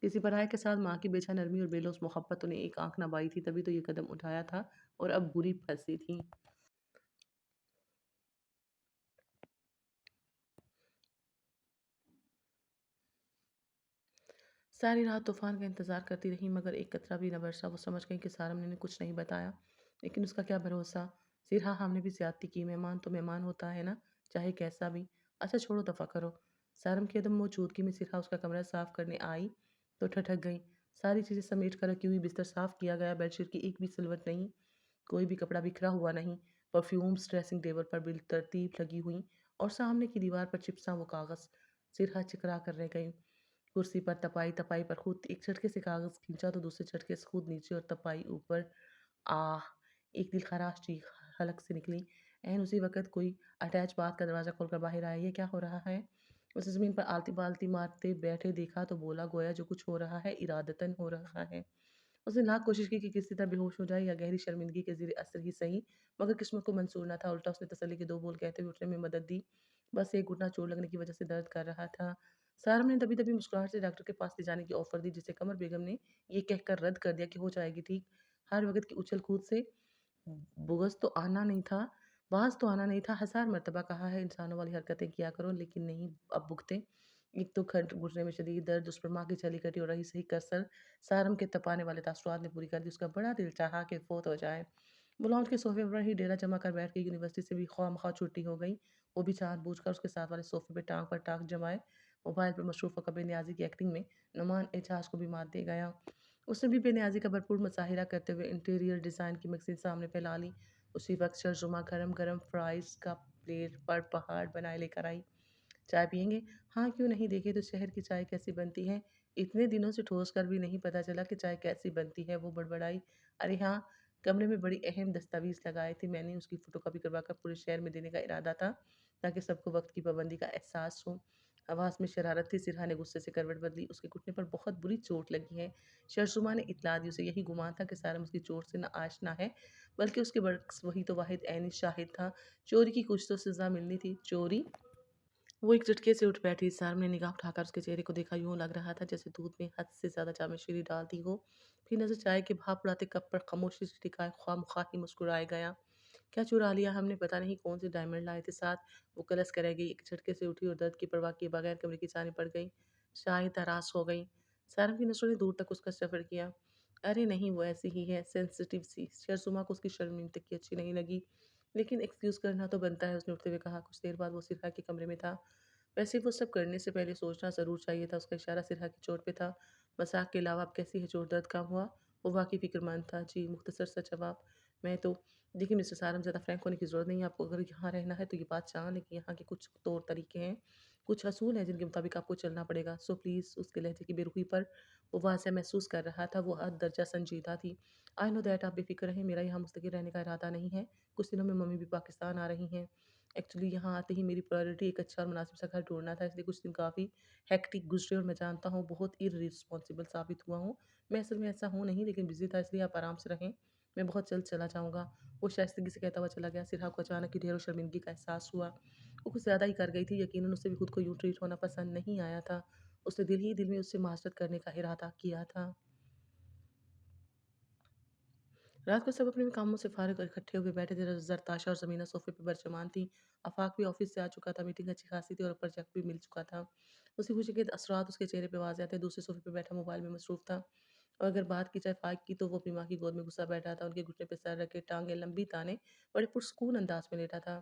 किसी पराये के साथ माँ की बेछा-नरमी और बेलौस मोहब्बत उन्हें एक आँख ना बाई थी, तभी तो ये कदम उठाया था और अब बुरी फँसी थी। सारी रात तूफ़ान का इंतज़ार करती रहीं मगर एक कतरा भी न बरसा। वो समझ गईं कि सारम ने कुछ नहीं बताया, लेकिन उसका क्या भरोसा। सिरहा हमने भी ज़्यादती की, मेहमान तो मेहमान होता है ना, चाहे कैसा भी। अच्छा छोड़ो दफ़ा करो। सारम की अदम मौजूदगी में सिरहा उसका कमरा साफ़ करने आई तो ठठक गई। सारी चीज़ें समेट कर रखी हुई, बिस्तर साफ़ किया गया, बेडशीट की एक भी सिलवट नहीं, कोई भी कपड़ा बिखरा हुआ नहीं। परफ्यूम्स ड्रेसिंग टेबल पर बिलतरतीब लगी हुईं और सामने की दीवार पर चिपसा वो कागज़। सिरहा चिकरा कर रह गई। कुर्सी पर तपाई-तपाई पर खुद एक झटके से कागज़ खींचा तो दूसरे झटके से खुद नीचे और तपाई ऊपर। आह! एक दिलखराश चीख हलक से निकली। ऐन उसी वक़्त कोई अटैच बाथ का दरवाज़ा खोलकर बाहर आया। ये क्या हो रहा है? उसे ज़मीन पर आलती-पालती मारते बैठे देखा तो बोला, गोया जो कुछ हो रहा है इरादतन हो रहा है। उसने लाख कोशिश की कि किसी तरह बेहोश हो जाए या गहरी शर्मिंदगी के ज़ेर असर ही सही, मगर किस्मत को मंज़ूर न था। उल्टा उसने तसल्ली के 2 बोल कहते हुए उठने में मदद दी। बस एक घुटना चोट लगने की वजह से दर्द कर रहा था। सारम ने दबी-दबी मुस्कुराहट से डॉक्टर के पास ले जाने की ऑफ़र दी, जिसे कमर बेगम ने ये कहकर रद्द कर दिया कि हो जाएगी ठीक। हर वक़्त की उछल-कूद से बुग़ज़ तो आना नहीं था, बाज़ तो आना नहीं था। हज़ार मर्तबा कहा है इंसानों वाली हरकतें किया करो, लेकिन नहीं अब भुगतें। एक तो खट घुटने में शदीद दर्द, उस पर माँ की चली कटी और रही सही कसर सारम के तपाने वाले तासुरात ने पूरी कर दी। उसका बड़ा दिल चाहा कि फ़ौत हो जाए। वो लॉन्च के सोफ़े पर ही डेरा जमा कर बैठ गई। यूनिवर्सिटी से भी ख़्वाह-मख़्वाह छुट्टी हो गई। वो भी जानबूझकर उसके साथ वाले सोफ़े पे टाँग जमाए, मोबाइल पर मसरूफ़ होकर बेनियाज़ी की एक्टिंग में नुमान एजाज को भी मात दे गया। उसने भी बेनियाज़ी का भरपूर मुज़ाहिरा करते हुए इंटीरियर डिज़ाइन की मैगज़ीन सामने फैला ली। उसी वक़्त शर्जुमा गरम-गरम फ्राइज़ का प्लेट पर पहाड़ बनाए लेकर आई। चाय पिएँगे? हाँ, क्यों नहीं, देखिए तो शहर की चाय कैसी बनती है। इतने दिनों से ठोस कर भी नहीं पता चला कि चाय कैसी बनती है, वो बड़बड़ाई। अरे हाँ, कमरे में बड़ी अहम दस्तावेज़ लगाए थे मैंने, उसकी फ़ोटोकॉपी करवा कर पूरे शहर में देने का इरादा था, ताकि सबको वक़्त की पाबंदी का एहसास हो। आवाज़ में शरारत थी, सिरहा ने गुस्से से करवट बदली, उसके घुटने पर बहुत बुरी चोट लगी है। शर्जुमा ने इत्तला दी, उसे यही गुमान था कि सारम उसकी चोट से न आशना है, बल्कि उसके बरअक्स वही तो वाहिद ऐनी शाहिद था। चोरी की कुछ तो सज़ा मिलनी थी। चोरी? वो एक झटके से उठ बैठी। सारम ने निगाह उठाकर उसके चेहरे को देखा। यूँ लग रहा था जैसे दूध में हद से ज़्यादा जामिन-शीरी डाल दी हो। फिर नज़र चाय के भाप उड़ाते कप पर खामोशी से टिकाए ख़्वाह-मख़्वाह ही मुस्कुराए गया। क्या चुरा लिया हमने, पता नहीं कौन से डायमंड लाए थे साथ। वो कलस कर रह गई। एक झटके से उठी और दर्द की परवाह किए बगैर कमरे की चारें पड़ गई। शायद हरास हो गई। सारम की नज़रों ने दूर तक उसका सफ़र किया। अरे नहीं, वो ऐसी ही है, सेंसिटिव सी। शर्ज़ुमा को उसकी शर्मिंदगी अच्छी नहीं लगी, लेकिन एक्सक्यूज़ करना तो बनता है, उसने उठते हुए कहा। कुछ देर बाद वो सिरहा के कमरे में था। वैसे वो सब करने से पहले सोचना ज़रूर चाहिए था। उसका इशारा सिरहा की चोट पे था। मज़ाक के अलावा अब कैसी है चोट, दर्द कम हुआ? वो वाक़ई फ़िक्रमंद था। जी, मुख़्तसर सा जवाब। मैं तो देखिए मिस्टर सारम, ज़्यादा फ्रैंक होने की ज़रूरत नहीं है आपको। अगर यहाँ रहना है तो ये बात जान लें कि यहाँ के कुछ तौर तरीके हैं, कुछ असूल हैं जिनके मुताबिक आपको चलना पड़ेगा। So please. उसके लहजे की बेरुखी पर वो वाज़ह महसूस कर रहा था। वो हद दर्जा संजीदा थी। आई नो दैट, आप बेफ़िक्र रहें, मेरा यहाँ मुस्तकिल रहने का इरादा नहीं है। कुछ दिनों में मम्मी भी पाकिस्तान आ रही हैं। एक्चुअली यहाँ आते ही मेरी प्रायोरिटी एक अच्छा और मुनासिब सा घर ढूँढना था, इसलिए कुछ दिन काफ़ी हेक्टिक गुज़रे और मैं जानता हूँ बहुत इर्रिस्पॉन्सिबल साबित हुआ हूँ। मैं असल में ऐसा हूँ नहीं, लेकिन बिज़ी था, इसलिए आप आराम से रहें। मैं बहुत जल्द चला जाऊँगा। वो शाइस्तगी से कहता हुआ चला गया। सिरहा को अचानक ही ढेर शर्मिंदगी का एहसास हुआ। वो कुछ ज़्यादा ही कर गई थी। यकीनन उसे भी खुद को यूँ ट्रीट होना पसंद नहीं आया था। उसने दिल ही दिल में उससे माज़रत करने का इरादा किया था। रात को सब अपने कामों से फ़ारिग और इकट्ठे हुए बैठे थे। ज़रताशा और ज़मीना सोफ़े पे बरजमान थीं। आफ़ाक भी ऑफ़िस से आ चुका था, मीटिंग अच्छी खासी थी और प्रोजेक्ट भी मिल चुका था। उसी खुशी के असरात उसके चेहरे पे वाज़ेह थे। दूसरे सोफ़े पे बैठा मोबाइल में मसरूफ़ था और अगर बात की जाए फ़ाइक की तो वो अपनी माँ की गोद में घुसा बैठा था। उनके घुटने पे सर रख के टाँगें लंबी ताने बड़े पुरसुकून अंदाज़ में लेटा था।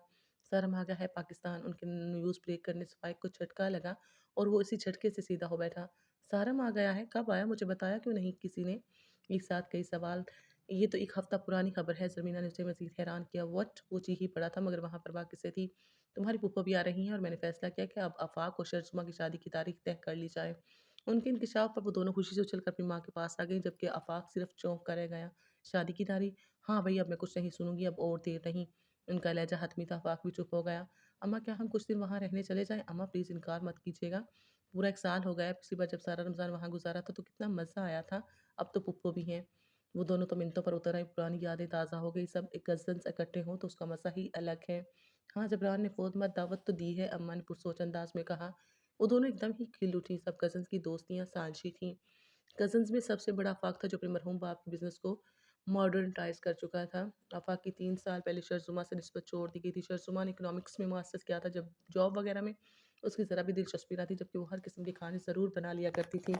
शर्म आ गया है पाकिस्तान, उनके न्यूज़ ब्रेक करने से फ़ाइक को झटका लगा और वो इसी झटके से सीधा हो बैठा। सारम आ गया है? कब आया? मुझे बताया क्यों नहीं किसी ने? एक साथ कई सवाल। ये तो 1 हफ़्ता पुरानी खबर है, ज़मीना ने उसे मज़ीद हैरान किया। व्हाट? वो चीख ही पड़ा था मगर वहाँ पर बाकी से थी। तुम्हारी फूफा भी आ रही हैं और मैंने फ़ैसला किया कि अब आफ़ाक और शर्ज़ुमा की शादी की तारीख़ तय कर ली जाए। उनके इंकशाफ पर वो दोनों खुशी से उछल कर अपनी माँ के पास आ गईं, जबकि आफ़ाक सिर्फ़ चौंक कर रह गया। शादी की तारीख़? हाँ भई, अब मैं कुछ नहीं सुनूँगी, अब और देर नहीं। उनका लहज़ा हतमी था, आफ़ाक भी चुप हो गया। अम्मा क्या हम कुछ दिन वहाँ रहने चले जाएँ? अम्मा प्लीज़ इनकार मत कीजिएगा। पूरा 1 साल हो गया है, पिछली बार जब सारा रमज़ान वहाँ गुज़ारा था तो कितना मज़ा आया था। अब तो पुप्पो भी हैं। वो दोनों तो मिनटों पर उतर आईं, पुरानी यादें ताज़ा हो गई, सब एक कज़िन्स इकट्ठे हों तो उसका मज़ा ही अलग है। हाँ, जबरान ने फ़ौत मत दावत तो दी है, अम्मा ने पुरसोच अंदाज़ में कहा। वो दोनों एकदम ही खिल उठीं, सब कज़िन्स की दोस्तियाँ साँझी थीं। कज़िन्स में सबसे बड़ा आफ़ाक था जो अपने मरहूम बाप के बिज़नेस को मॉडर्नाइज़ कर चुका था। आफ़ाक की 3 साल पहले शर्ज़ुमा से निस्बत छोड़ दी गई थी। शर्ज़ुमा ने इकोनॉमिक्स में मास्टर्स किया था, जब जॉब वग़ैरह में उसकी ज़रा भी दिलचस्पी ना थी, जबकि वो हर किस्म के खाने ज़रूर बना लिया करती थी।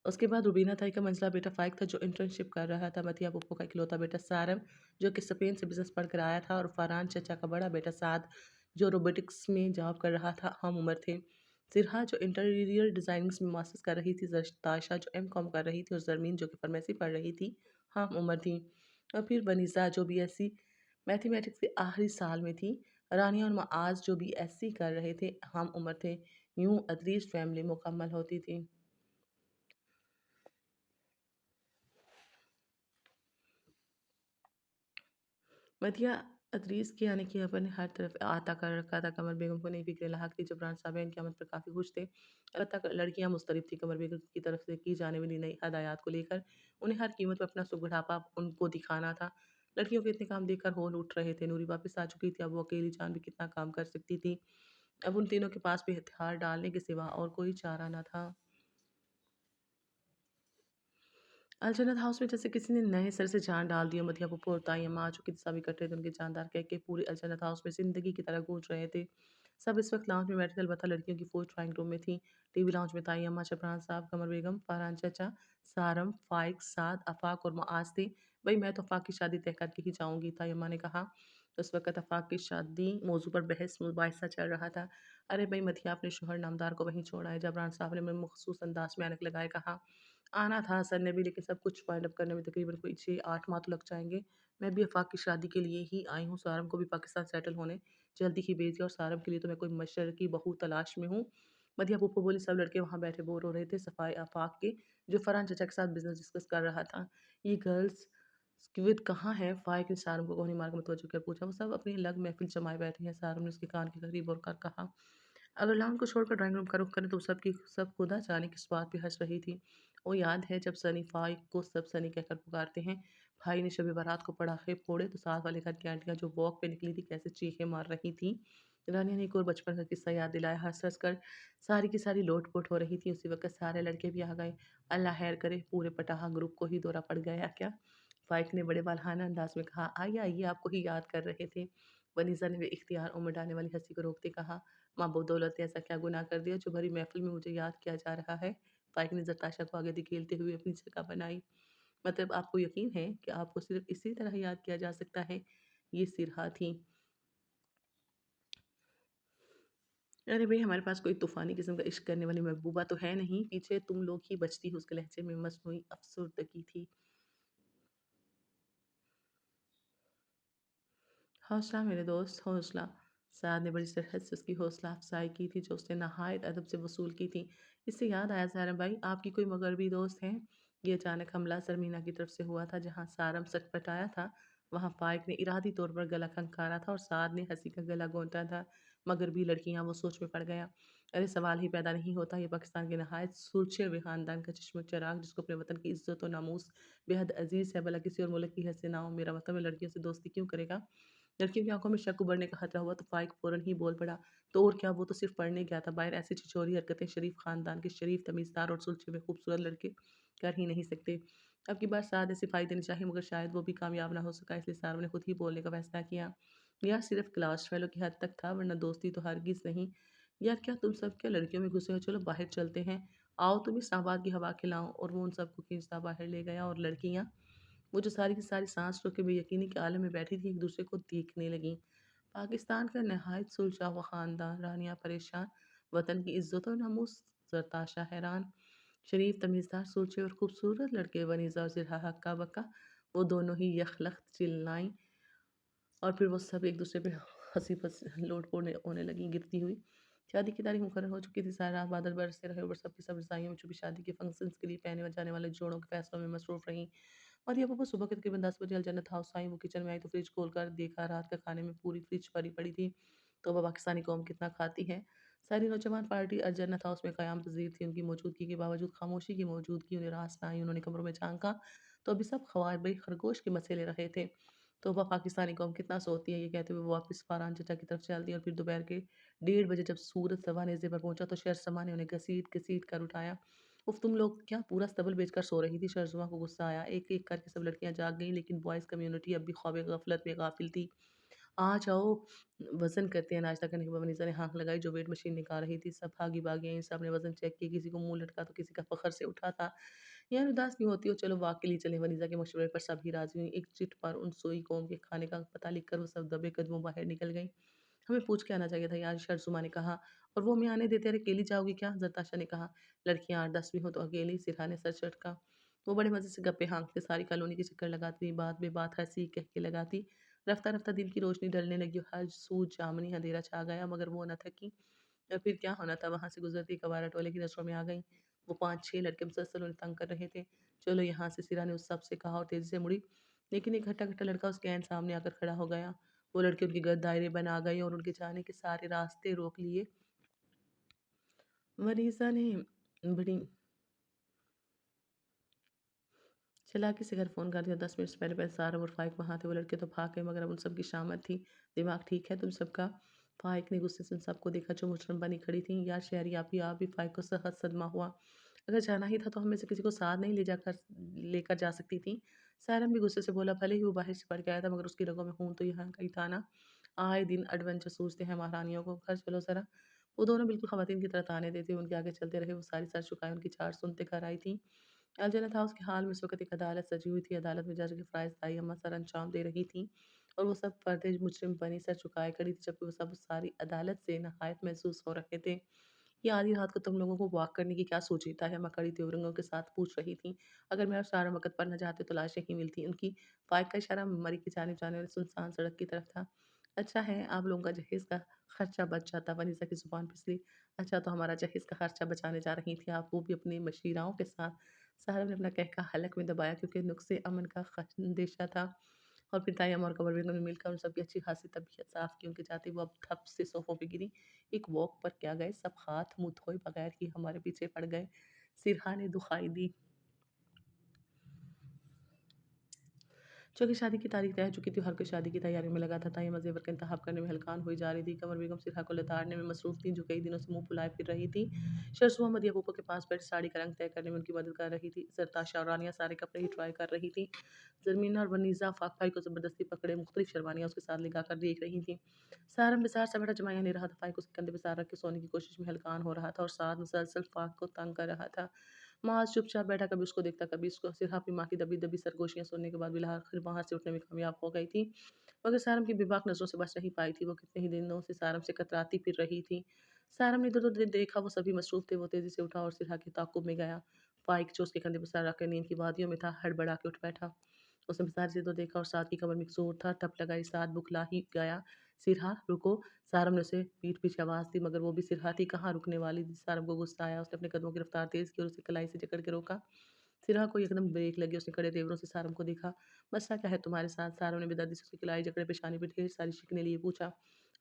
उसके बाद रुबीना ताई का मंझला बेटा फ़ाइक था जो इंटर्नशिप कर रहा था, मतिया पप्पो का इकलौता बेटा सारम जो कि स्पेन से बिज़नेस पढ़ कर आया था और फ़रहान चचा का बड़ा बेटा साद जो रोबोटिक्स में जॉब कर रहा था, हम उम्र थे। सिरहा जो इंटीरियर डिज़ाइनिंग्स में मास्टर्स कर रही थी, ज़रताशा जो एमकॉम कर रही थी और ज़रमीन जो कि फार्मेसी पढ़ रही थी, हम उम्र थीं। और फिर बनीज़ा जो बीएससी मैथमेटिक्स के आखिरी साल में थी। रानिया और मआज़ जो बीएससी कर रहे थे, हम उम्र थे। यूँ अदरीस फैमिली मुकम्मल होती थी। मथिया अदरीस के आने की खबर ने हर तरफ आता कर रखा था। कमर बेगम को नई फ़िक्र लाहक थी। जबरान साहब इनकी आमद पर काफ़ी खुश थे। अलबत्ता लड़कियाँ मुस्तरब थीं कमर बेगम की तरफ से की जाने वाली नई हदायत को लेकर। उन्हें हर कीमत पर अपना सुगढ़ापा उनको दिखाना था। लड़कियों के इतने काम देखकर होल उठ रहे थे। नूरी वापस आ चुकी थी, अब वो अकेली जान भी कितना काम कर सकती थी। अब उन तीनों के पास भी हथियार डालने के सिवा और कोई चारा न था। अलजन्नत हाउस में जैसे किसी ने नए सिर से जान डाल दी हो। मधिया पप्पू और ताई अम्मा आ चुकी थी, सब इकट्ठे थे, उनके जानदार कह के पूरे अलजन्नत हाउस में ज़िंदगी की तरह गूंज रहे थे। सब इस वक्त लाउंज में बैठे थे, अलबत्ता लड़कियों की फ़ौज ड्राइंग रूम में थी। टीवी लाउंज में ताई अम्मा, शबरान साहब, कमर बेगम, फरहान चचा, सारम, फ़ाइक, साद, आफ़ाक और मुआज़ थे। भई मैं तो आफ़ाक की शादी तय करके ही जाऊँगी, ताई अम्मा ने कहा। उस वक़्त आफ़ाक की शादी मौज़ू पर बहस मुबाहिसा चल रहा था। अरे भई मधिया अपने शौहर नामदार को वहीं छोड़ आए। जबरान साहब ने मखसूस अंदाज़ में ऐनक लगाए कहा। आना था सर ने भी, लेकिन सब कुछ वाइंड अप करने में तकरीबन कोई 6-8 माह तो लग जाएँगे। मैं भी आफ़ाक की शादी के लिए ही आई हूँ। सारम को भी पाकिस्तान सेटल होने जल्दी ही भेज दिया और सारम के लिए तो मैं कोई मशरक़ी बहू तलाश में हूँ। मधिया फूफो बोली, सब लड़के वहाँ बैठे बोर हो रहे थे, सिवाय आफ़ाक के, जो फरहान चचा के साथ बिज़नेस डिस्कस कर रहा था। ये गर्ल्स स्क्विड कहाँ है? फ़ाइक ने सारम को कोहनी मार के मुतवज्जो कर पूछा। वो सब अपनी अलग महफ़िल जमाए बैठे हैं। सारम ने उसके कान के करीब और कर कहा। अगर लॉन को छोड़कर ड्राइंग रूम का रुख करें तो सब खुदा जाने किस बात पे हँस रही थी। वो याद है जब सनी फ़ाइक को सब सनी कहकर पुकारते हैं। भाई ने शब बारात को पटाखे फोड़े तो साथ वाले घर की आंटियाँ जो वॉक पे निकली थी कैसे चीखें मार रही थीं। रानिया ने एक और बचपन का किस्सा याद दिलाया। हँस-हँस कर सारी की सारी लोट-पोट हो रही थी। उसी वक़्त सारे लड़के भी आ गए। अल्लाह खैर करे, पूरे पटाहा ग्रुप को ही दौरा पड़ गया क्या? फ़ाइक ने बड़े बालहाना अंदाज़ में कहा। आइए, आइए, आपको ही याद कर रहे थे। वनीज़ा ने बेइख्तियार उम्र डालने वाली हँसी को रोकते कहा। माँ बदौलत ने ऐसा क्या गुनाह कर दिया जो भरी महफ़िल में मुझे याद किया जा रहा है? फ़ाइक ने ज़रताशा को आगे धकेलते हुए अपनी जगह बनाई। मतलब आपको यकीन है कि आपको सिर्फ़ इसी तरह याद किया जा सकता है? ये सिरहा थीं। अरे भई हमारे पास कोई तूफ़ानी किस्म का इश्क करने वाली महबूबा तो है नहीं, पीछे तुम लोग ही बजती हो उसके लहज़े में मसनूई अफ़सुर्दगी थी। हौसला मेरे दोस्त, हौसला। साद ने बड़ी सरहद से उसकी हौसला अफ़ज़ाई की थी जो उसने नहायत अदब से वसूल की थी। इससे याद आया सारम भाई, आपकी कोई मग़रबी दोस्त हैं? ये अचानक हमला ज़रमीना की तरफ से हुआ था। जहाँ सारम सटपटाया था, वहाँ फ़ाइक ने इरादी तौर पर गला खंकारा था और साद ने हँसी का गला घोंटा था। मग़रबी लड़कियाँ, वो सोच में पड़ गया। अरे सवाल ही पैदा नहीं होता, ये पाकिस्तान के नहायत सुलझे हुए ख़ानदान का चश्म-ओ-चराग़ जिसको अपने वतन की इज़्ज़त और नामूस बेहद अज़ीज़ है, भला किसी और मुल्क की हैसियत ना हो, मेरा वतन में लड़कियों से दोस्ती क्यों करेगा? लड़कियों की आँखों में शक उभरने का खतरा हुआ तो फ़ाइक फ़ौरन ही बोल पड़ा। तो और क्या, वो तो सिर्फ़ पढ़ने गया था बाहर, ऐसी छिछोरी हरकतें शरीफ ख़ानदान के शरीफ, तमीज़दार और सुलझे हुए खूबसूरत लड़के कर ही नहीं सकते। अब की बार साथ ऐसी फ़ाई देनी चाहिए मगर शायद वो भी कामयाब ना हो सका इसलिए सारों ने खुद ही बोलने का फ़ैसला किया। यार सिर्फ़ क्लास फ़ेलो की हद तक था वरना दोस्ती तो हरगिज़ नहीं। यार क्या तुम सब क्या लड़कियों में घुसे हो? चलो बाहर चलते हैं। आओ तुम इस शाबाद की हवा खिलाओ और वो उन सबको खींचता बाहर ले गया और लड़कियाँ वो जो सारी की सारी साँस रोके बेयकीनी के आलम में बैठी थी एक-दूसरे को देखने लगीं। पाकिस्तान का नहायत सुलझा हुआ ख़ानदान, रानियाँ परेशान, वतन की इज़्ज़त और नमूस ज़रताशा हैरान। शरीफ, तमीज़दार, सुलझे और खूबसूरत लड़के वनीज़ा और ज़िरहा हक्का-बक्का, वो दोनों ही यखलख्त चिल्लाईं और फिर वो सब एक-दूसरे पे हँसी बस लोट-पोट होने लगीं गिरती हुई। शादी की तारीख़ मुकर्रर हो चुकी थी, सारी रात बादल बरसते रहे और सब की सब रज़ाइयों में छुपी शादी के फंक्शन्स के लिए पहने जाने वाले जोड़ों के फ़ैसलों में मसरूफ़ रहीं। मरियम अप्पू सुबह के तकरीबन 10 बजे अलजन्नत हाउस आई। वो किचन में आई तो फ्रिज खोलकर देखा रात के खाने में पूरी फ्रिज भरी पड़ी थी। तौबा पाकिस्तानी कौम कितना खाती है। सारी नौजवान पार्टी अलजन्नत हाउस में क़याम पज़ीर थी। उनकी मौजूदगी के बावजूद खामोशी की मौजूदगी उन्हें रास न आई। उन्होंने कमरों में झाँका तो अभी सब ख़वारीब खरगोश के मसे ले रहे थे। तौबा पाकिस्तानी कौम कितना सोती है, ये कहते हुए वो वापस फ़रहान चचा की तरफ चल दी और फिर दोपहर के 1:30 बजे जब सूरज सवा नेज़े पर पहुँचा तो शहरसमा ने उन्हें घसीट-घसीट कर उठाया। उफ़! तुम लोग क्या पूरा अस्तबल बेचकर सो रही थी? शहरज़ुमा को गुस्सा आया। एक-एक करके सब लड़कियाँ जाग गईं लेकिन बॉयज़ कम्युनिटी अब भी ख्वाब गफ़लत में गाफ़िल थी। आ जाओ, वज़न करते हैं नाश्ता करने के बाद वनीज़ा ने हाँक लगाई जो वेट मशीन निकाल रही थी। सब भागी-भागी आईं, सब ने वज़न चेक किए, किसी को मुँह लटका तो किसी का फ़ख्र से उठा था। यार उदास क्यों होती हो? चलो वॉक के लिए चलें। वनीज़ा के मशवरे पर सभी राज़ी हुईं। एक चिट पर उन सोई कौम के खाने का पता लिखकर वो सब दबे कदमों बाहर निकल गईं। हमें पूछ के आना चाहिए था यार, शर्ज़ुमा ने कहा। और वो हमें आने देते, अरे अकेली जाओगी क्या? ज़रताशा ने कहा। लड़कियाँ 8-10 भी हों तो अकेली, सिरहा ने सर चटका। वो बड़े मज़े से गप्पे हाँकते, सारी कॉलोनी के चक्कर लगाती, बात बेबात हँसी कह के लगाती। रफ्ता-रफ्ता दिन की रोशनी ढलने लगी और हर सू जामनी अंधेरा छा गया मगर वो न थकीं। फिर क्या होना था, वहाँ से गुज़रती एक आवारा टोले की नज़रों में आ गईं। वो 5-6 लड़के मुसलसल उन्हें तंग कर रहे थे। चलो यहाँ से, सिरा ने उस सब से कहा और तेज़ी से मुड़ी। लेकिन एक हट्टा-कट्टा लड़का उसके ऐन सामने आकर खड़ा हो गया। वो लड़के उनके गर्द दायरे बना गए और उनके जाने के सारे रास्ते रोक लिए। मरीज़ा ने बड़ी चालाकी से घर फ़ोन कर दिया। 10 मिनट से पहले सारा और फ़ाइक वहाँ थे। वो लड़के तो भाग गए मगर अब उन सब की शामत थी। दिमाग ठीक है तुम सबका? फ़ाइक ने गुस्से से उन सबको देखा जो मुहर्रम बनी खड़ी थीं। यार शहरी आप भी फ़ाइक को सख़्त सदमा हुआ। अगर जाना ही था तो हम में से किसी को साथ नहीं लेकर जा सकती थीं। सायरन भी गुस्से से बोला, भले ही वो बाहर से पढ़ के आया था मगर उसकी रगों में खून तो यहाँ का ही था ना। आए दिन एडवेंचर सूझते हैं महारानियों को। घर चलो ज़रा। वो दोनों बिल्कुल ख़वातीन की तरह ताने देते हुए उनके आगे चलते रहे। वो सारी सर झुकाए उनकी चाट सुनते घर आई थीं। अलजनत हाउस के हाल में इस वक़्त एक अदालत सजी हुई थी। अदालत में जज की फ़राइज़ दाई अम्मा सर अंजाम दे रही थीं और वो सब फ़र्द मुजरिम बनी सर झुकाए खड़ी थी जबकि वो सब सारी अदालत से नहायत महसूस हो रहे थे। ये आधी रात को तुम लोगों को वॉक करने की क्या सूझता है? अम्मा खड़ी तिवरंगों के साथ पूछ रही थीं। अगर मैं और सारा वक़्त पर न जाते तो लाशें ही मिलती। उनकी फ़ाइक का इशारा मरी की जानिब जाने वाली सुनसान सड़क की तरफ था। अच्छा है, आप लोगों का जहेज़ का खर्चा बच जाता। वनीज़ा की ज़ुबान फिसली। अच्छा तो हमारा जहेज़ का खर्चा बचाने जा रही थी आप, वो भी अपनी मशीराओं के साथ। साहब ने अपना कहका हलक में दबाया क्योंकि नुक्से अमन का अंदेशा था। और फिर तायम्मा और कमर बेगम ने मिलकर उन सबकी अच्छी खासी तबीयत साफ़ की। उनके जाते वो अब धप से सोफ़ों पे गिरी। एक वॉक पर क्या गए, सब हाथ मुँह धोए बगैर ही हमारे पीछे पड़ गए। सिरहा ने दुहाई दी। चूँकि शादी की तारीख तय हो चुकी थी, हर कोई शादी की तैयारी में लगा था। तायम्मा ज़ेवर का इंतख़ाब करने में हलकान हुई जा रही थी। कमर बेगम सिरहा को लताड़ने में मसरूफ़ थीं, जो कई दिनों से मुँह फुलाए फिर रही थी। शर्ज़ुमा मदिया फूफो के पास बैठी साड़ी का रंग तय करने में उनकी मदद कर रही थी। ज़रताशा और रानिया सारे कपड़े ही ट्राई कर रही थीं। ज़रमीना और वनीज़ा फ़ाक भाई को ज़बरदस्ती पकड़े मुख्तलिफ़ शेरवानियाँ उसके साथ लगा कर देख रही थीं। सारम बिसार सा बैठा जमाया नहीं रहा था। फ़ाइक उसके कंधे पे सर रख के सोने की कोशिश में हलकान हो रहा था और साथ मुसलसल फ़ाक को तंग कर रहा था। माज़ चुपचाप बैठा, कभी उसको देखता, कभी इसको। सिरहा अपनी माँ की दबी-दबी सरगोशियाँ सुनने के बाद बिलाखिर वहाँ से उठने में कामयाब हो गई थी। मगर सारम की बेबाक नज़रों से बच नहीं पाई थी। वो कितने ही दिनों से सारम से कतराती फिर रही थी। सारम ने इधर-उधर देखा, वो सभी मसरूफ़ थे। वो तेज़ी से उठा और सिरहा के ताक़ुब में गया। फ़ाइक जो उसके कंधे पर सर रख कर नींद की वादियों में था, हड़बड़ा के उठ बैठा। उसने बिस्तार से तो देखा और साथ की कमर में एक ज़ोर था, टप लगाई, साथ बुखला ही गया। सिरहा, रुको! सारम ने उसे पीठ-पीछे आवाज़ दी मगर वो भी सिरहा थी, कहाँ रुकने वाली थी। सारम को गुस्सा आया, उसने अपने कदमों की रफ़्तार तेज़ की और उसे कलाई से जकड़ के रोका। सिरहा को एकदम ब्रेक लगी, उसने कड़े तेवरों से सारम को देखा। मसला क्या है तुम्हारे साथ? सारम ने बेदर्दी से उसकी कलाई जकड़े पेशानी पे ढेर सारी शिकने लिए पूछा।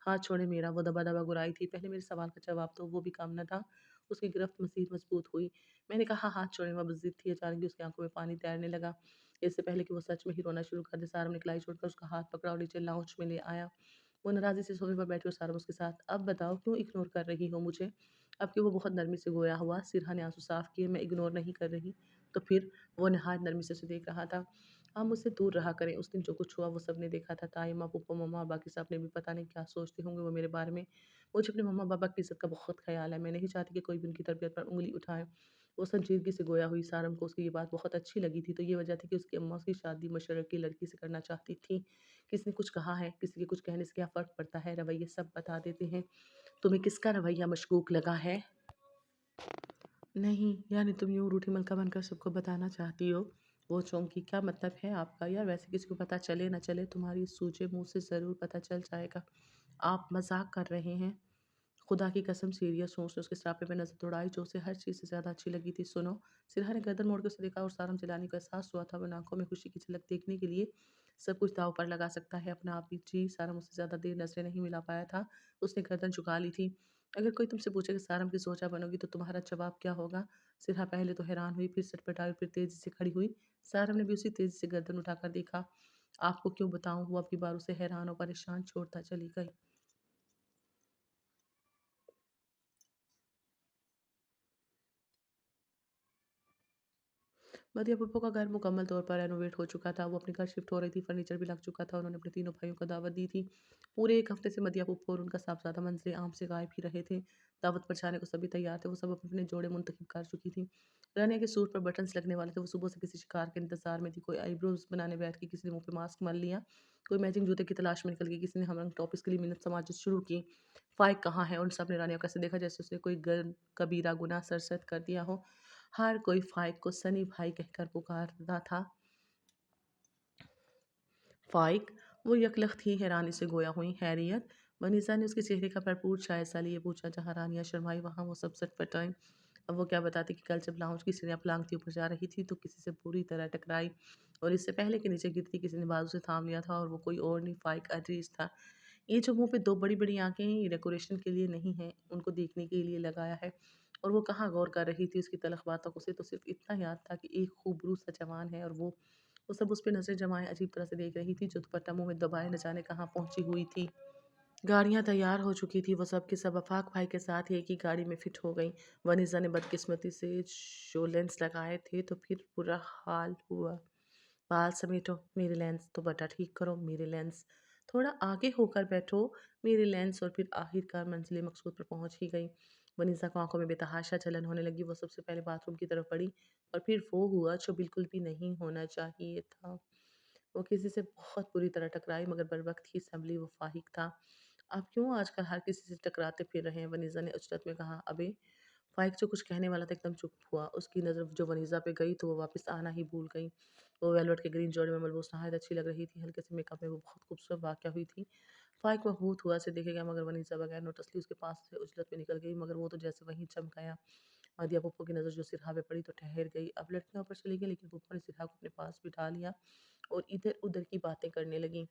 हाथ छोड़े मेरा, वो दबा-दबा गुर्राई थी। पहले मेरे सवाल का जवाब दो, वो भी काम न था। उसकी गिरफ्त मज़ीद मज़बूत हुई। मैंने कहा हाथ छोड़े, वह ज़िद थी। अचानक ही उसकी आँखों में पानी तैरने लगा। इससे पहले कि वो सच में ही रोना शुरू कर दे, सारम ने कलाई छोड़कर उसका हाथ पकड़ा और नीचे लाउंज में ले आया। वो नाराज़ी से सोफ़े पर बैठी और सारम उसके साथ। अब बताओ क्यों इग्नोर कर रही हो मुझे? अब कि वो बहुत नरमी से गोया हुआ, सिरहा ने आँसू साफ़ किए, मैं इग्नोर नहीं कर रही। तो फिर वो नहायत नरमी से उसे देख रहा था। आप मुझसे दूर रहा करें, उस दिन जो कुछ हुआ वो सबने देखा था। ताई माँ, फूफा, मम्मा और बाकी सब ने भी पता नहीं क्या सोचते होंगे वो मेरे बारे में। मुझे अपने मम्मा-पापा की इज़्ज़त का बहुत ख़्याल है, मैं नहीं चाहती कि कोई भी उनकी तरबियत पर उँगली उठाए। वो संजीदगी से गोया हुई सारम को उसकी ये बात बहुत अच्छी लगी थी, तो ये वजह थी कि उसकी अम्मा उसकी शादी मुशर्रफ की लड़की से करना चाहती थी। किसी ने कुछ कहा है, किसी के कुछ कहने से क्या फ़र्क पड़ता है, रवैये सब बता देते हैं। तुम्हें किसका रवैया मशकूक लगा है? नहीं, यानी तुम यूँ रूठी मलका बनकर सबको बताना चाहती हो? वो चौंकी। क्या मतलब है आपका? यार वैसे किसी को पता चले ना चले, तुम्हारी इस सूजे मुँह से ज़रूर पता चल जाएगा। आप मज़ाक कर रहे हैं? खुदा की कसम सीरियस हूँ। उसने उसके सरापे पे नज़र दौड़ाई जो उसे हर चीज़ से ज़्यादा अच्छी लगी थी। सुनो, सिरहा ने गर्दन मोड़ के उसे देखा और सारम चिल्लाने को एहसास हुआ था। वो आँखों में खुशी की झलक देखने के लिए सब कुछ दाँव पर लगा सकता है अपना आप भी। जी, सारम उससे ज़्यादा देर नज़रें नहीं मिला पाया था। उसने गर्दन झुका ली थी। अगर कोई तुमसे पूछे कि सारम की सोचा बनोगी तो तुम्हारा जवाब क्या होगा? सिरहा पहले तो हैरान हुई, फिर सटपटाई और फिर तेज़ी से खड़ी हुई। सारम ने भी उसी तेज़ी से गर्दन उठाकर देखा। आपको क्यों बताऊँ? वो अब की बार उसे हैरान और परेशान छोड़ता चली गई। मदिया पप्पू का घर मुकम्मल तौर पर रेनोवेट हो चुका था। वो अपने घर शिफ्ट हो रही थी, फर्नीचर भी लग चुका था। उन्होंने अपने तीनों भाइयों को दावत दी थी। पूरे 1 हफ्ते से मदिया पप्पू और उनका साहबज़ादा मंज़िल आम से गायब ही रहे थे। दावत पर जाने को सभी तैयार थे। वो सब अपने-अपने जोड़े मुंतखब कर चुकी थीं। रानिया के सूट पर बटन्स लगने वाले थे। वो सुबह से किसी शिकार के इंतज़ार में थी। कोई आईब्रोज़ बनाने बैठ गई, किसी ने मुँह पे मास्क मल लिया, कोई मैचिंग जूते की तलाश में निकल गई, किसी ने हमरंग टॉप इसके लिए मिन्नत समाजत शुरू की। फ़ाइक कहाँ है? उन सब ने रानिया को ऐसे देखा जैसे उसने कोई कबीरा गुनाह सरज़द कर दिया हो। हर कोई फ़ाइक को सनी भाई कहकर पुकारता था। फ़ाइक, वो यकलख़्त थी हैरानी से गोया हुई। हैरियत? मनीषा ने उसके चेहरे का भरपूर जायज़ा लिए पूछा। जहाँ रानिया शर्माई वहाँ वो सब सटपटाईं। अब वो क्या बताती कि कल जब लाउंज की सीढ़ियाँ फलांगती ऊपर जा रही थी तो किसी से बुरी तरह टकराई और इससे पहले कि नीचे गिरती किसी ने बाजू से थाम लिया था और वो कोई और नहीं, फ़ाइक अजीज़ था। ये जो मुँह पे 2 बड़ी-बड़ी आँखें हैं, ये डेकोरेशन के लिए नहीं हैं, उनको देखने के लिए लगाया है। और वो कहाँ गौर कर रही थी उसकी तलख़ बातों को, उसे तो सिर्फ़ इतना याद था कि एक खूबरू सा जवान है और वो सब उस पे नज़रें जमाए अजीब तरह से देख रही थी, जो दुपट्टा मुँह में दबाए न जाने कहाँ पहुँची हुई थी। गाड़ियाँ तैयार हो चुकी थी, वो सब के सब आफ़ाक़ भाई के साथ ही एक ही गाड़ी में फ़िट हो गईं। वनीज़ा ने बदकिस्मती से जो लेंस लगाए थे तो फिर बुरा हाल हुआ। बाल समेटो, मेरे लेंस, दुपट्टा ठीक करो, मेरे लेंस, थोड़ा आगे होकर बैठो, मेरे लेंस। और फिर आखिरकार मंज़िल मक़सूद पर पहुँच ही गईं। वनीज़ा को आँखों में बेतहाशा जलन होने लगी, वो सबसे पहले बाथरूम की तरफ बढ़ी और फिर वो हुआ जो बिल्कुल भी नहीं होना चाहिए था। वो किसी से बहुत बुरी तरह टकराई मगर बरवक़्त ही सँभली। वो फ़ाहिक था। आप क्यों आजकल हर किसी से टकराते फिर रहे हैं? वनीज़ा ने उचटत में कहा। अबे! फ़ाइक जो कुछ कहने वाला था एकदम चुप हुआ। उसकी नज़र जो वनीज़ा पे गई तो वो वापस आना ही भूल गई। वो वेलवेट के ग्रीन जोड़े में मलबूस नहायत अच्छी लग रही थी। हल्के से मेकअप में वो बहुत खूबसूरत वाक़या हुई थी। फ़ाइक मबहूत हुआ ऐसे देखेगा मगर वनीज़ा बगैर नोटिसली उसके पास से उजलत में निकल गई मगर वो तो जैसे वहीं चम गया। आदिया पप्पो की नज़र जो सिरहा पे पड़ी तो ठहर गई। अब लड़कियाँ ऊपर चली गईं लेकिन पप्पो ने सिरहा को अपने पास बिठा लिया और इधर-उधर की बातें करने लगीं।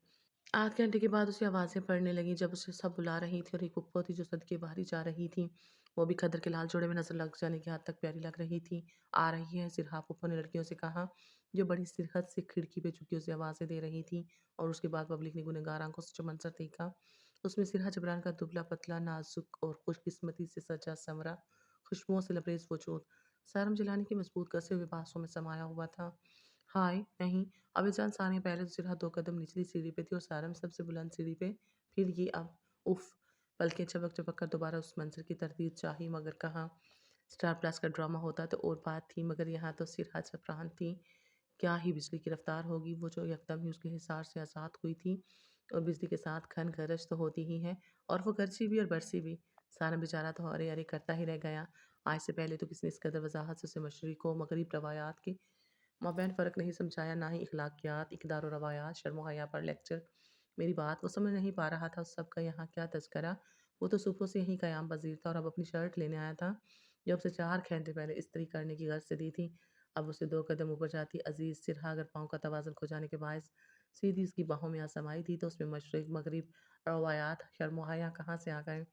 आध घंटे के बाद उसे आवाज़ें पड़ने लगीं जब उसे सब बुला रही थी और एक पुप्पो थी जो सदके बाहर ही जा रही थी। वो भी खद्दर के लाल जोड़े में नज़र लग जाने की हद तक प्यारी लग रही थी। आ रही है सिरहा, पुप्पो ने लड़कियों से कहा, जो बड़ी सिरहत से खिड़की पे झुकी उसे आवाज़ें दे रही थी। और उसके बाद पब्लिक ने गुनहगार आँखों से जो मंज़र देखा, उसमें सिरहा जबरान का दुबला-पतला, नाज़ुक और खुशकिस्मती से सजा-संवरा, खुशबुओं से लबरेज़ वजूद, सारम जिलानी की मज़बूत कसे हुए बाँसों में समाया हुआ था। हाय! नहीं, अबीजान सानिया पहले तो सिर्हा 2 कदम निचली सीढ़ी पे थी और सारम सबसे बुलंद सीढ़ी पे, फिर ये अब उफ़! पलकें झपक-झपक कर दोबारा उस मंज़र की तरदीद चाही मगर कहाँ? स्टार प्लस का ड्रामा होता तो और बात थी मगर यहाँ तो सिरहा जबरान थी। क्या ही बिजली की रफ़्तार होगी वो जो यकदम ही उसके हिसार से आज़ाद हुई थी और बिजली के साथ खन गरज तो होती ही है और वो गरजी भी और बरसी भी। सारम बेचारा तो अरे-अरे करता ही रह गया। आज से पहले तो किसी ने इस कदर वज़ाहत से उसे मशरिक़ व मग़रिब रवायात के माबैन फ़र्क नहीं समझाया, ना ही इख़लाक़ियात, इक़दार व रवायात, शर्म व हया पर लेक्चर। मेरी बात वो समझ नहीं पा रहा था उस सब का यहाँ क्या तज़किरा। वो तो सुबह से यहीं क़याम पज़ीर था और अब अपनी शर्ट लेने आया था, जो उसे 4 घंटे पहले इस्त्री करने की गर्ज़ से दी थी। अब उसे 2 कदम ऊपर जाती अज़ीज़ सिरहा अगर पाँव का तवाज़ुन खो जाने के बायस सीधी उसकी बाहों में आ समाई थी, तो उसमें मशरिक़, मग़रिब, रवायात, शर्म व हया कहाँ से आ गए?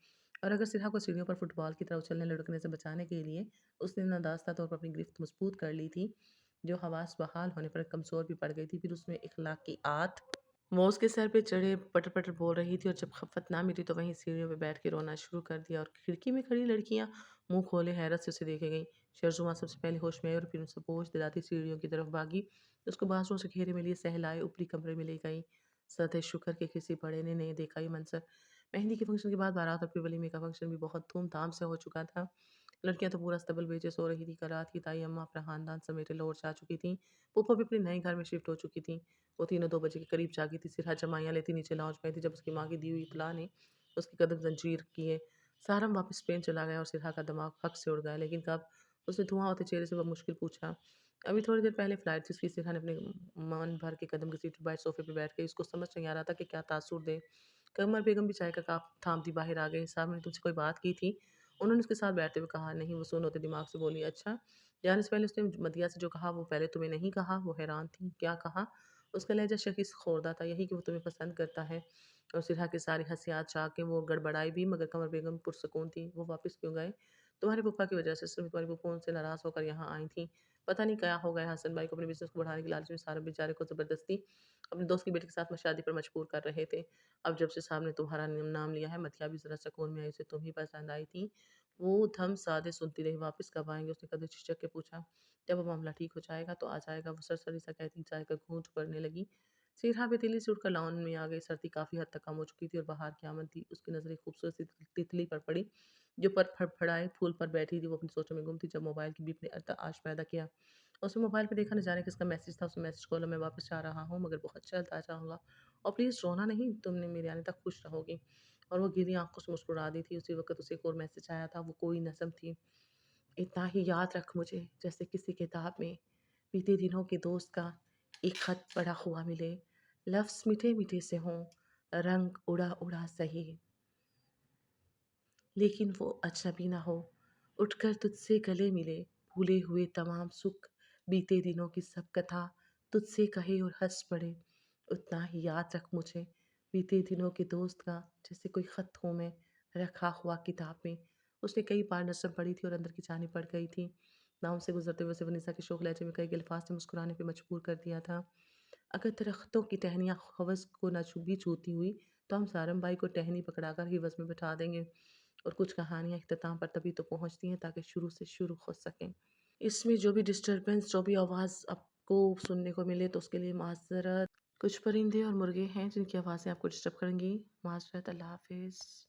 और अगर सिरहा को सीढ़ियों पर फुटबॉल की तरह उछलने-लुढ़कने से बचाने के लिए उसने नादास्ता तौर पर अपनी गिरफ़्त मज़बूत कर ली थी, जो हवास बहाल होने पर कमज़ोर भी पड़ गई थी, फिर उसमें इख़लाक़ियात। वो उसके सर पे चढ़े पटर-पटर बोल रही थी और जब खफ़त ना मिली तो वहीं सीढ़ियों पे बैठ के रोना शुरू कर दिया और खिड़की में खड़ी लड़कियाँ मुँह खोले हैरत से उसे देखे गईं। شرزما سب سے پہلے ہوش میں آئی اور پھر ان سے پوچھ دلاتی سیڑھیوں کی طرف بھاگی۔ اس کو بازوؤں سے گھیرے میں لیے سہلائے اوپری کمرے میں لے گئی۔ سطح شکر کہ کسی بڑے نے نہیں دیکھا یہ منظر۔ مہندی کے فنکشن کے بعد بارات اور پھر ولیمے کا فنکشن بھی بہت دھوم دھام سے ہو چکا تھا۔ لڑکیاں تو پورا استبل بیچے سو رہی تھی کہ رات کی تائی اماں اپنا خاندان سمیٹے لاہور جا چکی تھیں۔ پھوپھا بھی اپنے نئے گھر میں شفٹ ہو چکی تھیں۔ وہ تینوں 2 بجے کے قریب جاگی تھی۔ سرہا جمائیاں لیتی نیچے لاؤنج میں تھی جب اس کی ماں کی دی ہوئی اطلاع نے اس کے قدم زنجیر کیے۔ سارم واپس اسپین چلا گیا اور سرہا کا دماغ پھک سے اڑ گیا، لیکن کب؟ اس نے دھواں ہوتے چہرے سے بمشکل پوچھا۔ ابھی تھوڑی دیر پہلے فلائٹ تھی۔ اس کی سرہا نے اپنے من بھر کے قدم گھسیٹے بائٹ صوفے پہ بیٹھ گئی۔ اس کو سمجھ نہیں آ رہا تھا کہ کیا تاثر دے۔ قمر بیگم بھی چائے کا کپ تھامتی باہر آ گئی۔ صاحب نے تم سے کوئی بات کی تھی؟ انہوں نے اس کے ساتھ بیٹھتے ہوئے کہا۔ نہیں، وہ سن ہوتے دماغ سے بولی۔ اچھا؟ جانے سے پہلے اس نے مدیحہ سے جو کہا وہ پہلے تمہیں نہیں کہا؟ وہ حیران تھی۔ کیا کہا؟ اس کا لہجہ شخص خوردہ تھا۔ یہی کہ وہ تمہیں پسند کرتا ہے۔ اور سرہا کی ساری ہنسیات چاہ کے وہ گڑبڑائی بھی، مگر قمر بیگم پرسکون تھی۔ وہ واپس کیوں گئے؟ تمہارے پھوپھا کی وجہ سے۔ صرف تمہاری پھوپھو ان سے ناراض ہو کر یہاں آئی تھیں۔ پتہ نہیں کیا ہو گیا حسن بھائی کو اپنے بزنس کو بڑھانے کے لالچ میں سارا بیچارے کو زبردستی اپنے دوست کی بیٹی کے ساتھ شادی پر مجبور کر رہے تھے۔ اب جب سے صاحب نے تمہارا نام لیا ہے، مدیحہ بھی ذرا سکون میں آئی۔ اسے تم ہی پسند آئی تھی۔ وہ دھم سادے سنتی رہی۔ واپس کب آئیں گے؟ اس نے قدر جھجک کے پوچھا۔ جب وہ معاملہ ٹھیک ہو جائے گا تو آ جائے گا، وہ سرسری سا کہتی چائے کا گھونٹ بھرنے لگی۔ سیرھا بے تیلی سے اٹھ کر لان میں آ گئی۔ سردی کافی حد تک کم ہو چکی تھی اور باہر کی آمد تھی۔ اس کی نظر ایک خوبصورت سی تتلی پر پڑی جو پر پھڑپھڑائے پھول پر بیٹھی تھی۔ وہ اپنی سوچوں میں گم تھی جب موبائل کی بیپ نے ارتعاش پیدا کیا۔ اس نے موبائل پہ دیکھا، نہ جانے کس کا میسج تھا۔ اس نے میسج کھولا۔ میں واپس جا رہا ہوں مگر بہت جلد آ جاؤں گا، اور پلیز رونا نہیں، تم نے میرے آنے تک خوش رہو گی۔ اور وہ گیلی آنکھوں سے مسکرا دی تھی۔ اسی وقت اسے ایک اور میسج آیا تھا۔ وہ کوئی نظم تھی۔ اتنا ہی یاد رکھ مجھے جیسے کسی کتاب میں بیتے دنوں کے دوست کا ایک خط پڑا ہوا ملے۔ لفظ میٹھے میٹھے سے ہوں، رنگ اڑا اڑا سہی، لیکن وہ اجنبی نہ ہو۔ اٹھ کر تجھ سے گلے ملے، بھولے ہوئے تمام سکھ، بیتے دنوں کی سب کتھا تجھ سے کہے اور ہنس پڑے۔ اتنا ہی یاد رکھ مجھے بیتے دنوں کے دوست کا جیسے کوئی خط ہوں میں رکھا ہوا کتاب میں۔ اس نے کئی بار نظم پڑھی تھی اور اندر کی جانب پڑ گئی تھی۔ ناؤں سے گزرتے ہوئے اسے ونیسا کے شوخ لہجے میں کئی الفاظ سے مسکرانے پہ مجبور کر دیا تھا۔ اگر درختوں کی ٹہنیاں حوض کو نہ بھی چھوتی ہوئی تو ہم سارم بھائی کو ٹہنی پکڑا کر حوض میں بٹھا دیں گے۔ اور کچھ کہانیاں اختتام پر تبھی تو پہنچتی ہیں تاکہ شروع سے شروع ہو سکیں۔ اس میں جو بھی ڈسٹربنس، جو بھی آواز آپ کو سننے کو ملے تو اس کے لیے معذرت۔ کچھ پرندے اور مرغے ہیں جن کی آوازیں آپ کو ڈسٹرب کریں گی۔ معذرت۔ اللہ حافظ۔